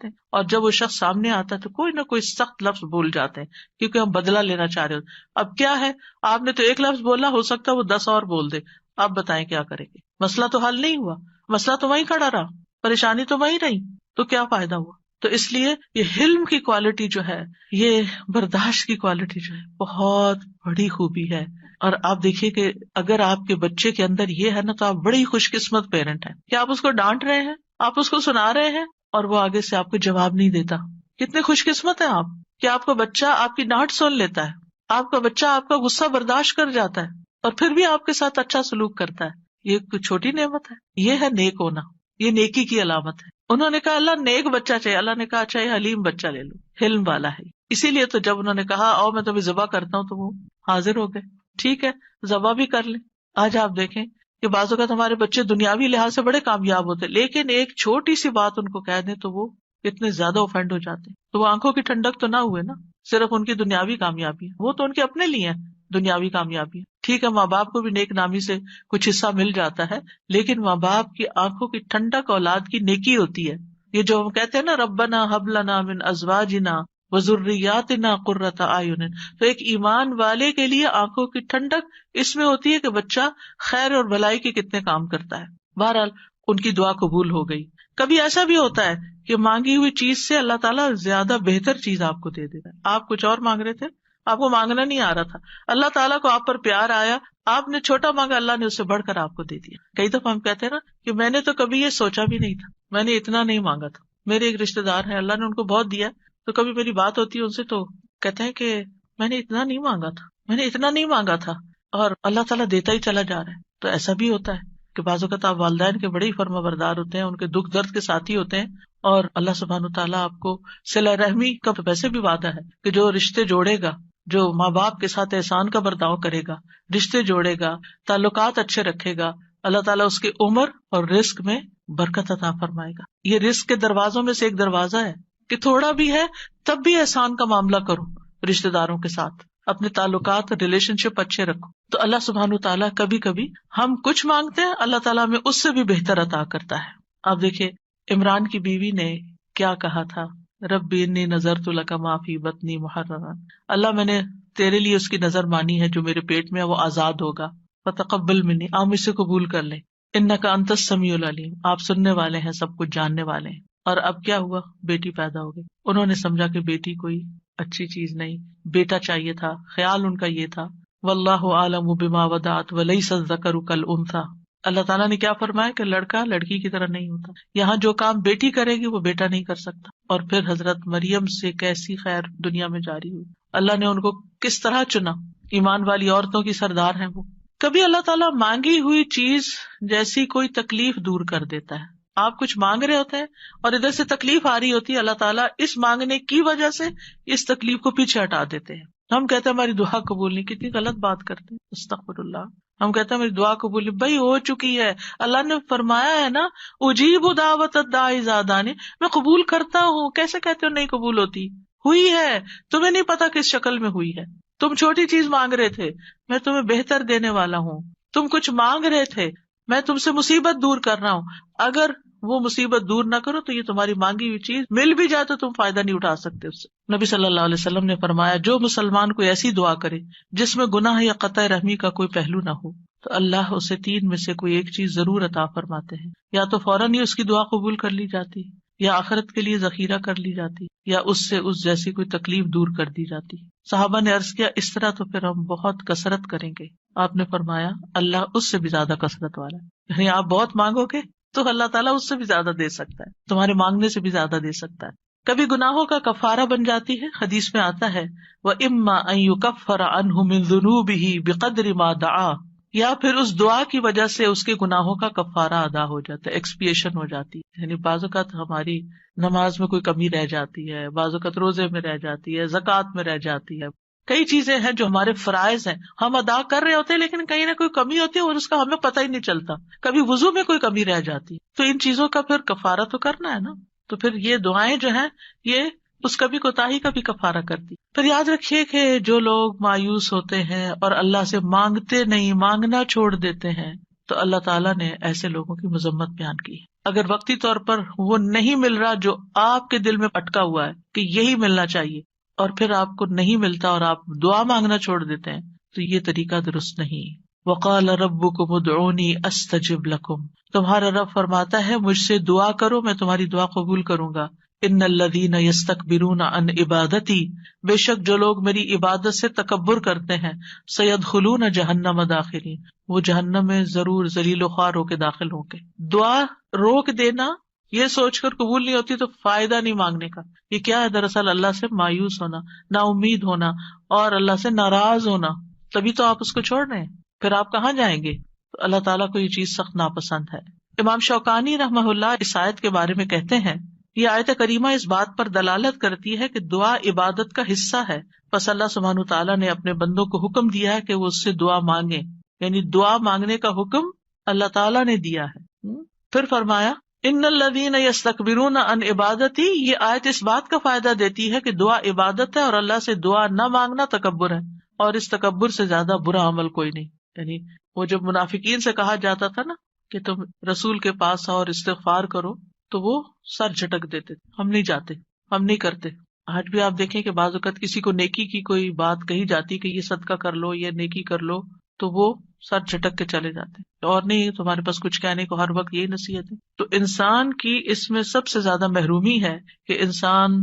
ہیں. اور جب وہ شخص سامنے آتا ہے تو کوئی نہ کوئی سخت لفظ بول جاتے ہیں کیونکہ ہم بدلہ لینا چاہ رہے ہوتے. اب کیا ہے، آپ نے تو ایک لفظ بولا، ہو سکتا ہے وہ 10 اور بول دے. آپ بتائیں کیا کریں گے؟ مسئلہ تو حل نہیں ہوا، مسئلہ تو وہیں کھڑا رہا، پریشانی تو وہیں رہی. تو کیا فائدہ ہوا؟ تو اس لیے یہ حلم کی کوالٹی جو ہے، یہ برداشت کی کوالٹی جو ہے، بہت بڑی خوبی ہے. اور آپ دیکھیے کہ اگر آپ کے بچے کے اندر یہ ہے نا تو آپ بڑی خوش قسمت پیرنٹ ہیں کہ آپ اس کو ڈانٹ رہے ہیں، آپ اس کو سنا رہے ہیں اور وہ آگے سے آپ کو جواب نہیں دیتا. کتنے خوش قسمت ہیں آپ کہ آپ کا بچہ آپ کی ڈانٹ سن لیتا ہے، آپ کا بچہ آپ کا غصہ برداشت کر جاتا ہے اور پھر بھی آپ کے ساتھ اچھا سلوک کرتا ہے. یہ کوئی چھوٹی نعمت ہے؟ یہ ہے نیک ہونا، یہ نیکی کی علامت ہے. انہوں نے کہا اللہ نیک بچہ چاہیے. اللہ نے کہا اچھا یہ حلیم بچہ لے لو، حلم والا ہے. اسی لیے تو جب انہوں نے کہا آؤ میں تمہیں ذبح کرتا ہوں تو وہ حاضر ہو گئے. ٹھیک ہے ذبح بھی کر لیں. آج آپ دیکھیں کہ بعض اوقات ہمارے بچے دنیاوی لحاظ سے بڑے کامیاب ہوتے لیکن ایک چھوٹی سی بات ان کو کہہ دیں تو وہ اتنے زیادہ اوفینڈ ہو جاتے ہیں. تو وہ آنکھوں کی ٹھنڈک تو نہ ہوئے نا، صرف ان کی دنیاوی کامیابی ہے، وہ تو ان کے اپنے لیے ہے دنیاوی کامیابی. ٹھیک ہے ماں باپ کو بھی نیک نامی سے کچھ حصہ مل جاتا ہے لیکن ماں باپ کی آنکھوں کی ٹھنڈک اولاد کی نیکی ہوتی ہے. یہ جو ہم کہتے ہیں نا ربنا ہب لنا من ازواجنا وذریاتنا قرۃ اعین، تو ایک ایمان والے کے لیے آنکھوں کی ٹھنڈک اس میں ہوتی ہے کہ بچہ خیر اور بھلائی کے کتنے کام کرتا ہے. بہرحال ان کی دعا قبول ہو گئی. کبھی ایسا بھی ہوتا ہے کہ مانگی ہوئی چیز سے اللہ تعالیٰ زیادہ بہتر چیز آپ کو دے دیتا ہے. آپ کچھ اور مانگ رہے تھے، آپ کو مانگنا نہیں آ رہا تھا، اللہ تعالیٰ کو آپ پر پیار آیا، آپ نے چھوٹا مانگا، اللہ نے اس سے بڑھ کر آپ کو دے دیا. کئی دفعہ ہم کہتے ہیں نا کہ میں نے تو کبھی یہ سوچا بھی نہیں تھا، میں نے اتنا نہیں مانگا تھا. میرے ایک رشتے دار ہیں، اللہ نے ان کو بہت دیا، تو کبھی میری بات ہوتی ہے ان سے تو کہتے ہیں کہ میں نے اتنا نہیں مانگا تھا، میں نے اتنا نہیں مانگا تھا، اور اللہ تعالیٰ دیتا ہی چلا جا رہا ہے. تو ایسا بھی ہوتا ہے کہ بعض اوقات آپ والدین کے بڑے ہی فرما بردار ہوتے ہیں، ان کے دکھ درد کے ساتھی ہوتے ہیں، اور اللہ سبحانہ وتعالیٰ آپ کو صلہ رحمی کا ویسے بھی وعدہ ہے کہ جو رشتے جوڑے گا، جو ماں باپ کے ساتھ احسان کا برتاؤ کرے گا، رشتے جوڑے گا، تعلقات اچھے رکھے گا، اللہ تعالیٰ اس کی عمر اور رزق میں برکت عطا فرمائے گا. یہ رزق کے دروازوں میں سے ایک دروازہ ہے کہ تھوڑا بھی ہے تب بھی احسان کا معاملہ کرو، رشتے داروں کے ساتھ اپنے تعلقات ریلیشن شپ اچھے رکھو. تو اللہ سبحانہ تعالیٰ کبھی کبھی ہم کچھ مانگتے ہیں، اللہ تعالیٰ ہمیں اس سے بھی بہتر عطا کرتا ہے. آپ دیکھیے عمران کی بیوی نے کیا کہا تھا، ربی انی نذرت لک ما فی بطنی محررا، اللہ میں نے تیرے لیے اس کی نظر مانی ہے جو میرے پیٹ میں ہے وہ آزاد ہوگا، فتقبل منی، آپ مجھ سے قبول کر لیں، انک انت السمیع العلیم، آپ سننے والے ہیں، سب کچھ جاننے والے ہیں. اور اب کیا ہوا، بیٹی پیدا ہو گئی. انہوں نے سمجھا کہ بیٹی کوئی اچھی چیز نہیں، بیٹا چاہیے تھا، خیال ان کا یہ تھا. واللہ اعلم بما وضعت ولیس الذکر کالانثی، اللہ تعالیٰ نے کیا فرمایا کہ لڑکا لڑکی کی طرح نہیں ہوتا، یہاں جو کام بیٹی کرے گی وہ بیٹا نہیں کر سکتا. اور پھر حضرت مریم سے کیسی خیر دنیا میں جاری ہوئی، اللہ نے ان کو کس طرح چنا، ایمان والی عورتوں کی سردار ہیں وہ. کبھی اللہ تعالیٰ مانگی ہوئی چیز جیسی کوئی تکلیف دور کر دیتا ہے. آپ کچھ مانگ رہے ہوتے ہیں اور ادھر سے تکلیف آ رہی ہوتی ہے، اللہ تعالیٰ اس مانگنے کی وجہ سے اس تکلیف کو پیچھے ہٹا دیتے ہیں. ہم کہتے ہیں ہماری دعا قبول نہیں، کتنی غلط بات کرتے ہیں، استغفر اللہ. ہم کہتے ہیں میری دعا قبول نہیں، بھائی ہو چکی ہے، اللہ نے فرمایا ہے نا اجیب دعوت الداعی اذا دعانی، میں قبول کرتا ہوں. کیسے کہتے ہو نہیں قبول ہوتی؟ ہوئی ہے، تمہیں نہیں پتا کس شکل میں ہوئی ہے. تم چھوٹی چیز مانگ رہے تھے، میں تمہیں بہتر دینے والا ہوں. تم کچھ مانگ رہے تھے، میں تم سے مصیبت دور کر رہا ہوں. اگر وہ مصیبت دور نہ کرو تو یہ تمہاری مانگی ہوئی چیز مل بھی جائے تو تم فائدہ نہیں اٹھا سکتے اس سے۔ نبی صلی اللہ علیہ وسلم نے فرمایا جو مسلمان کوئی ایسی دعا کرے جس میں گناہ یا قطع رحمی کا کوئی پہلو نہ ہو تو اللہ اسے تین میں سے کوئی ایک چیز ضرور عطا فرماتے ہیں، یا تو فوراً ہی اس کی دعا قبول کر لی جاتی، یا آخرت کے لیے ذخیرہ کر لی جاتی، یا اس سے اس جیسی کوئی تکلیف دور کر دی جاتی۔ صحابہ نے عرض کیا اس طرح تو پھر ہم بہت کثرت کریں گے۔ آپ نے فرمایا اللہ اس سے بھی زیادہ کثرت والا ہے، یعنی آپ بہت مانگو گے تو اللہ تعالیٰ اس سے بھی زیادہ دے سکتا ہے، تمہارے مانگنے سے بھی زیادہ دے سکتا ہے۔ کبھی گناہوں کا کفارہ بن جاتی ہے، حدیث میں آتا ہے وَإِمَّا أَن يُكَفَّرَ عَنْهُ مِن ذُنُوبِهِ بِقَدْرِ مَا دَعَا، یا پھر اس دعا کی وجہ سے اس کے گناہوں کا کفارہ ادا ہو جاتا ہے، ایکسپیشن ہو جاتی ہے۔ یعنی بعض اوقات ہماری نماز میں کوئی کمی رہ جاتی ہے، بعض اوقات روزے میں رہ جاتی ہے، زکوٰۃ میں رہ جاتی ہے، کئی چیزیں ہیں جو ہمارے فرائض ہیں ہم ادا کر رہے ہوتے ہیں لیکن کہیں نہ کوئی کمی ہوتی ہے اور اس کا ہمیں پتہ ہی نہیں چلتا، کبھی وضو میں کوئی کمی رہ جاتی، تو ان چیزوں کا پھر کفارہ تو کرنا ہے نا، تو پھر یہ دعائیں جو ہیں یہ اس کبھی کوتاہی کا بھی کفارہ کرتی۔ پھر یاد رکھیے کہ جو لوگ مایوس ہوتے ہیں اور اللہ سے مانگتے نہیں، مانگنا چھوڑ دیتے ہیں، تو اللہ تعالیٰ نے ایسے لوگوں کی مذمت بیان کی۔ اگر وقتی طور پر وہ نہیں مل رہا جو آپ کے دل میں اٹکا ہوا ہے کہ یہی ملنا چاہیے، اور پھر آپ کو نہیں ملتا اور آپ دعا مانگنا چھوڑ دیتے ہیں، تو یہ طریقہ درست نہیں۔ وقال ربکم ادعونی استجب لکم، تمہارا رب فرماتا ہے مجھ سے دعا کرو میں تمہاری دعا قبول کروں گا۔ ان الذین یستکبرون عن عبادتی، بے شک جو لوگ میری عبادت سے تکبر کرتے ہیں، سیدخلون جہنم داخرین، وہ جہنم میں ضرور ذلیل و خوار ہو کے داخل ہوں گے۔ دعا روک دینا یہ سوچ کر قبول نہیں ہوتی تو فائدہ نہیں مانگنے کا، یہ کیا ہے؟ دراصل اللہ سے مایوس ہونا، نا امید ہونا اور اللہ سے ناراض ہونا، تبھی تو آپ اس کو چھوڑ رہے ہیں، پھر آپ کہاں جائیں گے؟ تو اللہ تعالیٰ کو یہ چیز سخت ناپسند ہے۔ امام شوکانی رحمہ اللہ اس آیت کے بارے میں کہتے ہیں یہ آیت کریمہ اس بات پر دلالت کرتی ہے کہ دعا عبادت کا حصہ ہے، پس اللہ سبحانہ تعالیٰ نے اپنے بندوں کو حکم دیا ہے کہ وہ اس سے دعا مانگیں، یعنی دعا مانگنے کا حکم اللہ تعالیٰ نے دیا ہے۔ پھر فرمایا ان الذین یستکبرون عن عبادتی، یہ آیت اس بات کا فائدہ دیتی ہے کہ دعا عبادت ہے اور اللہ سے دعا نہ مانگنا تکبر ہے، اور اس تکبر سے زیادہ برا عمل کوئی نہیں۔ یعنی وہ جب منافقین سے کہا جاتا تھا نا کہ تم رسول کے پاس آؤ اور استغفار کرو تو وہ سر جھٹک دیتے، ہم نہیں جاتے، ہم نہیں کرتے۔ آج بھی آپ دیکھیں کہ بعض اوقات کسی کو نیکی کی کوئی بات کہی جاتی کہ یہ صدقہ کر لو، یہ نیکی کر لو، تو وہ سر جھٹک کے چلے جاتے، اور نہیں تمہارے پاس کچھ کہنے کو، ہر وقت یہی نصیحت ہے۔ تو انسان کی اس میں سب سے زیادہ محرومی ہے کہ انسان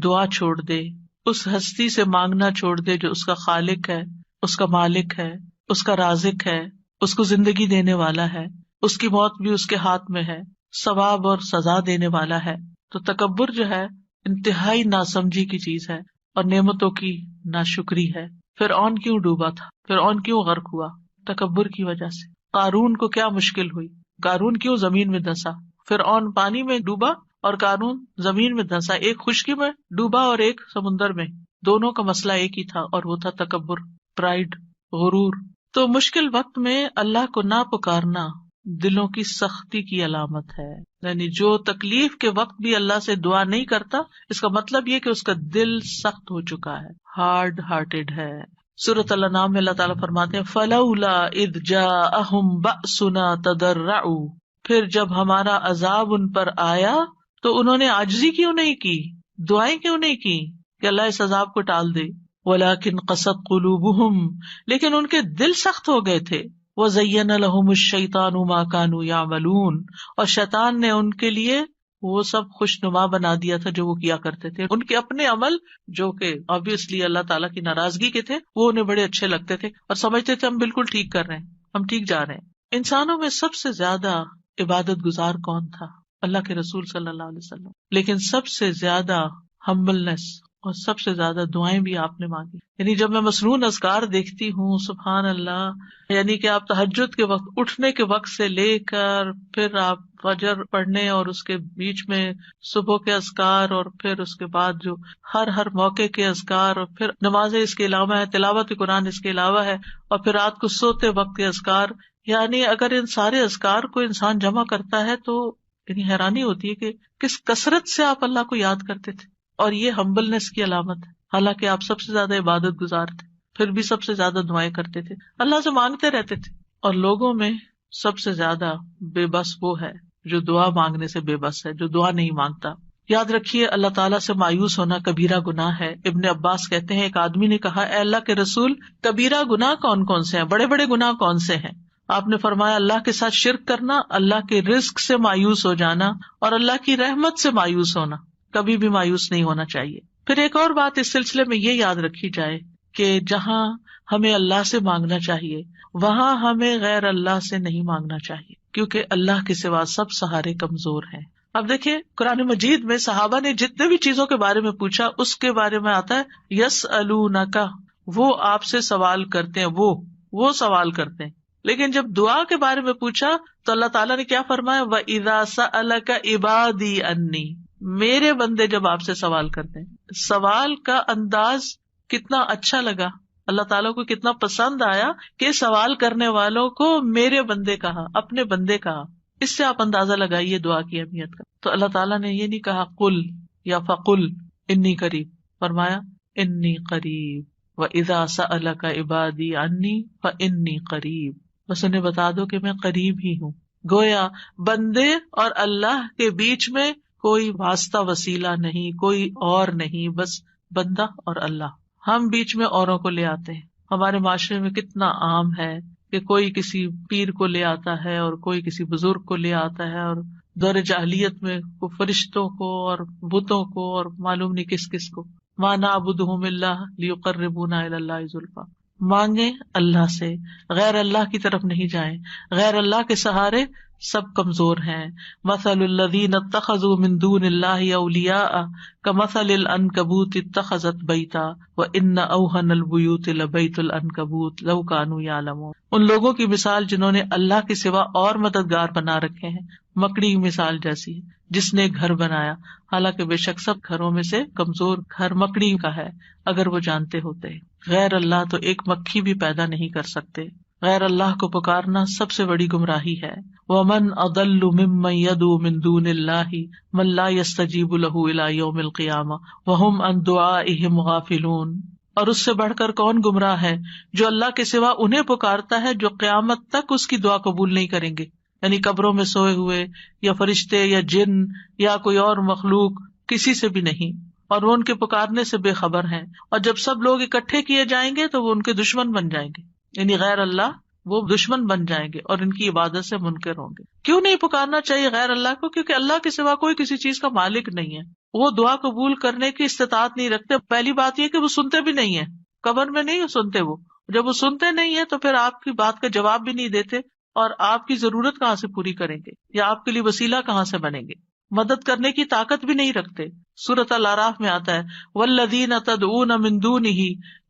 دعا چھوڑ دے، اس ہستی سے مانگنا چھوڑ دے جو اس کا خالق ہے، اس کا مالک ہے، اس کا رازق ہے، اس کو زندگی دینے والا ہے، اس کی موت بھی اس کے ہاتھ میں ہے، ثواب اور سزا دینے والا ہے۔ تو تکبر جو ہے انتہائی ناسمجھی کی چیز ہے اور نعمتوں کی ناشکری ہے۔ فرعون کیوں ڈوبا تھا؟ فرعون کیوں غرق ہوا؟ تکبر کی وجہ سے۔ قارون کو کیا مشکل ہوئی؟ قارون کیوں زمین میں دھنسا؟ فرعون پانی میں ڈوبا اور قارون زمین میں دھنسا، ایک خشکی میں ڈوبا اور ایک سمندر میں، دونوں کا مسئلہ ایک ہی تھا اور وہ تھا تکبر، پرائڈ، غرور۔ تو مشکل وقت میں اللہ کو نہ پکارنا دلوں کی سختی کی علامت ہے، یعنی جو تکلیف کے وقت بھی اللہ سے دعا نہیں کرتا، اس کا مطلب یہ کہ اس کا دل سخت ہو چکا ہے، ہارڈ ہارٹیڈ ہے۔ سورۃ الانعام میں اللہ تعالیٰ فرماتے ہیں فَلَوْلَا إِذْ جَاءَهُمْ بَأْسُنَا تَضَرَّعُوا، پھر جب ہمارا عذاب ان پر آیا تو انہوں نے عاجزی کیوں نہیں کی، دعائیں کیوں نہیں کی کہ اللہ اس عذاب کو ٹال دے۔ وَلَكِنْ قَسَتْ قُلُوبُهُمْ، لیکن ان کے دل سخت ہو گئے تھے۔ وَزَيَّنَ لَهُمُ الشَّيْطَانُ مَا كَانُوا يَعْمَلُونَ، اور شیطان نے ان کے لیے وہ سب خوشنما بنا دیا تھا جو وہ کیا کرتے تھے، ان کے اپنے عمل جو کہ obviously اللہ تعالیٰ کی ناراضگی کے تھے وہ انہیں بڑے اچھے لگتے تھے اور سمجھتے تھے ہم بالکل ٹھیک کر رہے ہیں، ہم ٹھیک جا رہے ہیں۔ انسانوں میں سب سے زیادہ عبادت گزار کون تھا؟ اللہ کے رسول صلی اللہ علیہ وسلم، لیکن سب سے زیادہ ہمبلنس اور سب سے زیادہ دعائیں بھی آپ نے مانگی۔ یعنی جب میں مسنون اذکار دیکھتی ہوں سبحان اللہ، یعنی کہ آپ تہجد کے وقت اٹھنے کے وقت سے لے کر پھر آپ فجر پڑھنے اور اس کے بیچ میں صبح کے اذکار اور پھر اس کے بعد جو ہر موقع کے اذکار اور پھر نمازیں اس کے علاوہ ہے، تلاوت قرآن اس کے علاوہ ہے، اور پھر رات کو سوتے وقت کے اذکار، یعنی اگر ان سارے اذکار کو انسان جمع کرتا ہے تو یعنی حیرانی ہوتی ہے کہ کس کثرت سے آپ اللہ کو یاد کرتے تھے، اور یہ ہمبلنس کی علامت ہے۔ حالانکہ آپ سب سے زیادہ عبادت گزار تھے، پھر بھی سب سے زیادہ دعائیں کرتے تھے، اللہ سے مانگتے رہتے تھے، اور لوگوں میں سب سے زیادہ بے بس وہ ہے جو دعا مانگنے سے بے بس ہے، جو دعا نہیں مانگتا. یاد رکھیے اللہ تعالیٰ سے مایوس ہونا کبیرہ گناہ ہے. ابن عباس کہتے ہیں ایک آدمی نے کہا اے اللہ کے رسول کبیرہ گناہ کون کون سے ہیں، بڑے بڑے گناہ کون سے ہیں؟ آپ نے فرمایا اللہ کے ساتھ شرک کرنا، اللہ کے رزق سے مایوس ہو جانا اور اللہ کی رحمت سے مایوس ہونا. کبھی بھی مایوس نہیں ہونا چاہیے. پھر ایک اور بات اس سلسلے میں یہ یاد رکھی جائے کہ جہاں ہمیں اللہ سے مانگنا چاہیے وہاں ہمیں غیر اللہ سے نہیں مانگنا چاہیے، کیونکہ اللہ کے سوا سب سہارے کمزور ہیں. اب دیکھیں قرآن مجید میں صحابہ نے جتنے بھی چیزوں کے بارے میں پوچھا اس کے بارے میں آتا ہے یسألونک، وہ آپ سے سوال کرتے ہیں، وہ سوال کرتے ہیں. لیکن جب دعا کے بارے میں پوچھا تو اللہ تعالیٰ نے کیا فرمایا وَإِذَا سَأَلَكَ عِبَادِي عَنِّي، میرے بندے جب آپ سے سوال کرتے ہیں. سوال کا انداز کتنا اچھا لگا، اللہ تعالیٰ کو کتنا پسند آیا کہ سوال کرنے والوں کو میرے بندے کہا، اپنے بندے کہا. اس سے آپ اندازہ لگائیے دعا کی اہمیت کا. تو اللہ تعالیٰ نے یہ نہیں کہا قل یا فقل انی قریب، فرمایا انی قریب وَإِذَا سَأَلَكَ عِبَادِي عَنِّي فَإِنِّي قَرِيب. بس انہیں بتا دو کہ میں قریب ہی ہوں. گویا بندے اور اللہ کے بیچ میں کوئی واسطہ وسیلہ نہیں، کوئی اور نہیں، بس بندہ اور اللہ. ہم بیچ میں اوروں کو لے آتے ہیں. ہمارے معاشرے میں کتنا عام ہے کہ کوئی کسی پیر کو لے آتا ہے اور کوئی کسی بزرگ کو لے آتا ہے، اور دور جاہلیت میں فرشتوں کو اور بتوں کو اور معلوم نہیں کس کس کو. ما نعبدہم الا لیقربونا الی اللہ زلفیٰ. مانگیں اللہ سے، غیر اللہ کی طرف نہیں جائیں. غیر اللہ کے سہارے سب کمزور ہیں. مثل الذین اتخذوا من دون اللہ اولیاء کمثل العنکبوت اتخذت بیتا وان اوہن البیوت لبیت العنکبوت لو کانوا یعلمون. ان لوگوں کی مثال جنہوں نے اللہ کے سوا اور مددگار بنا رکھے ہیں، مکڑی کی مثال جیسی ہے جس نے گھر بنایا، حالانکہ بے شک سب گھروں میں سے کمزور گھر مکڑی کا ہے اگر وہ جانتے ہوتے. غیر اللہ تو ایک مکھی بھی پیدا نہیں کر سکتے. غیر اللہ کو پکارنا سب سے بڑی گمراہی ہے. وَمَنْ أَضَلُّ مِمَّنْ يَدْعُو مِن دُونِ اللَّهِ مَن لَّا يَسْتَجِيبُ لَهُ إِلَىٰ يَوْمِ الْقِيَامَةِ وَهُمْ عَن دُعَائِهِمْ غَافِلُونَ. اور اس سے بڑھ کر کون گمراہ ہے جو اللہ کے سوا انہیں پکارتا ہے جو قیامت تک اس کی دعا قبول نہیں کریں گے. یعنی قبروں میں سوئے ہوئے یا فرشتے یا جن یا کوئی اور مخلوق، کسی سے بھی نہیں، اور وہ ان کے پکارنے سے بے خبر ہیں. اور جب سب لوگ اکٹھے کیے جائیں گے تو وہ ان کے دشمن بن جائیں گے، یعنی غیر اللہ وہ دشمن بن جائیں گے اور ان کی عبادت سے منکر ہوں گے. کیوں نہیں پکارنا چاہیے غیر اللہ کو؟ کیونکہ اللہ کے سوا کوئی کسی چیز کا مالک نہیں ہے. وہ دعا قبول کرنے کی استطاعت نہیں رکھتے. پہلی بات یہ کہ وہ سنتے بھی نہیں ہیں، قبر میں نہیں سنتے. وہ جب وہ سنتے نہیں ہیں تو پھر آپ کی بات کا جواب بھی نہیں دیتے، اور آپ کی ضرورت کہاں سے پوری کریں گے یا آپ کے لیے وسیلہ کہاں سے بنیں گے. مدد کرنے کی طاقت بھی نہیں رکھتے. سورۃ الاعراف میں آتا ہے والذین تدعون من دونہ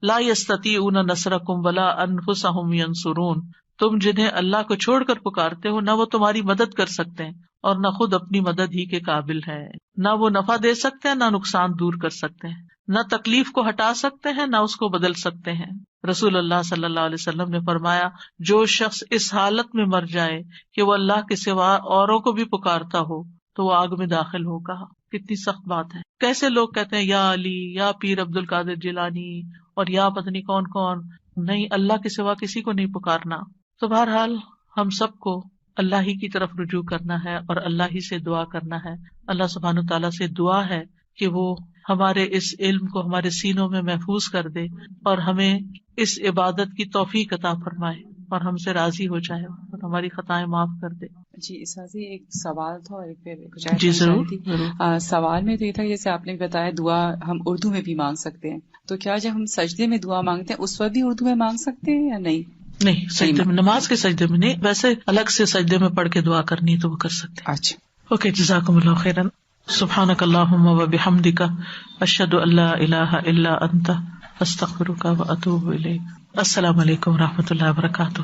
لا یستطیعون نصرکم ولا انفسہم ینصرون. تم جنہیں اللہ کو چھوڑ کر پکارتے ہو نہ وہ تمہاری مدد کر سکتے ہیں اور نہ خود اپنی مدد ہی کے قابل ہے. نہ وہ نفع دے سکتے ہیں نہ نقصان دور کر سکتے ہیں، نہ تکلیف کو ہٹا سکتے ہیں نہ اس کو بدل سکتے ہیں. رسول اللہ صلی اللہ علیہ وسلم نے فرمایا جو شخص اس حالت میں مر جائے کہ وہ اللہ کے سوا اوروں کو بھی پکارتا ہو تو وہ آگ میں داخل ہوگا. کتنی سخت بات ہے. کیسے لوگ کہتے ہیں یا علی یا پیر عبد القادر جیلانی اور یا پتہ نہیں کون کون. نہیں، اللہ کے سوا کسی کو نہیں پکارنا. تو بہرحال ہم سب کو اللہ ہی کی طرف رجوع کرنا ہے اور اللہ ہی سے دعا کرنا ہے. اللہ سبحانہ تعالیٰ سے دعا ہے کہ وہ ہمارے اس علم کو ہمارے سینوں میں محفوظ کر دے اور ہمیں اس عبادت کی توفیق عطا فرمائے اور ہم سے راضی ہو جائے اور ہماری خطائیں معاف کر دے. جی اساتذہ ایک سوال تھا اور ایک پھر جی ضرور. سوال میں تو یہ تھا جیسے آپ نے بتایا دعا ہم اردو میں بھی مانگ سکتے ہیں، تو کیا جب ہم سجدے میں دعا مانگتے ہیں اس وقت بھی اردو میں مانگ سکتے ہیں یا نہیں؟ نہیں، سجدے میں، نماز کے سجدے میں نہیں، ویسے الگ سے سجدے میں پڑھ کے دعا کرنی تو وہ کر سکتے ہیں. اچھا اوکے، جزاکم اللہ خیرا. سبحانک اللہم و بحمدک اشہد ان لا الہ الا انت استغفرک و اتوب الیک. السلام علیکم و رحمۃ اللہ وبرکاتہ.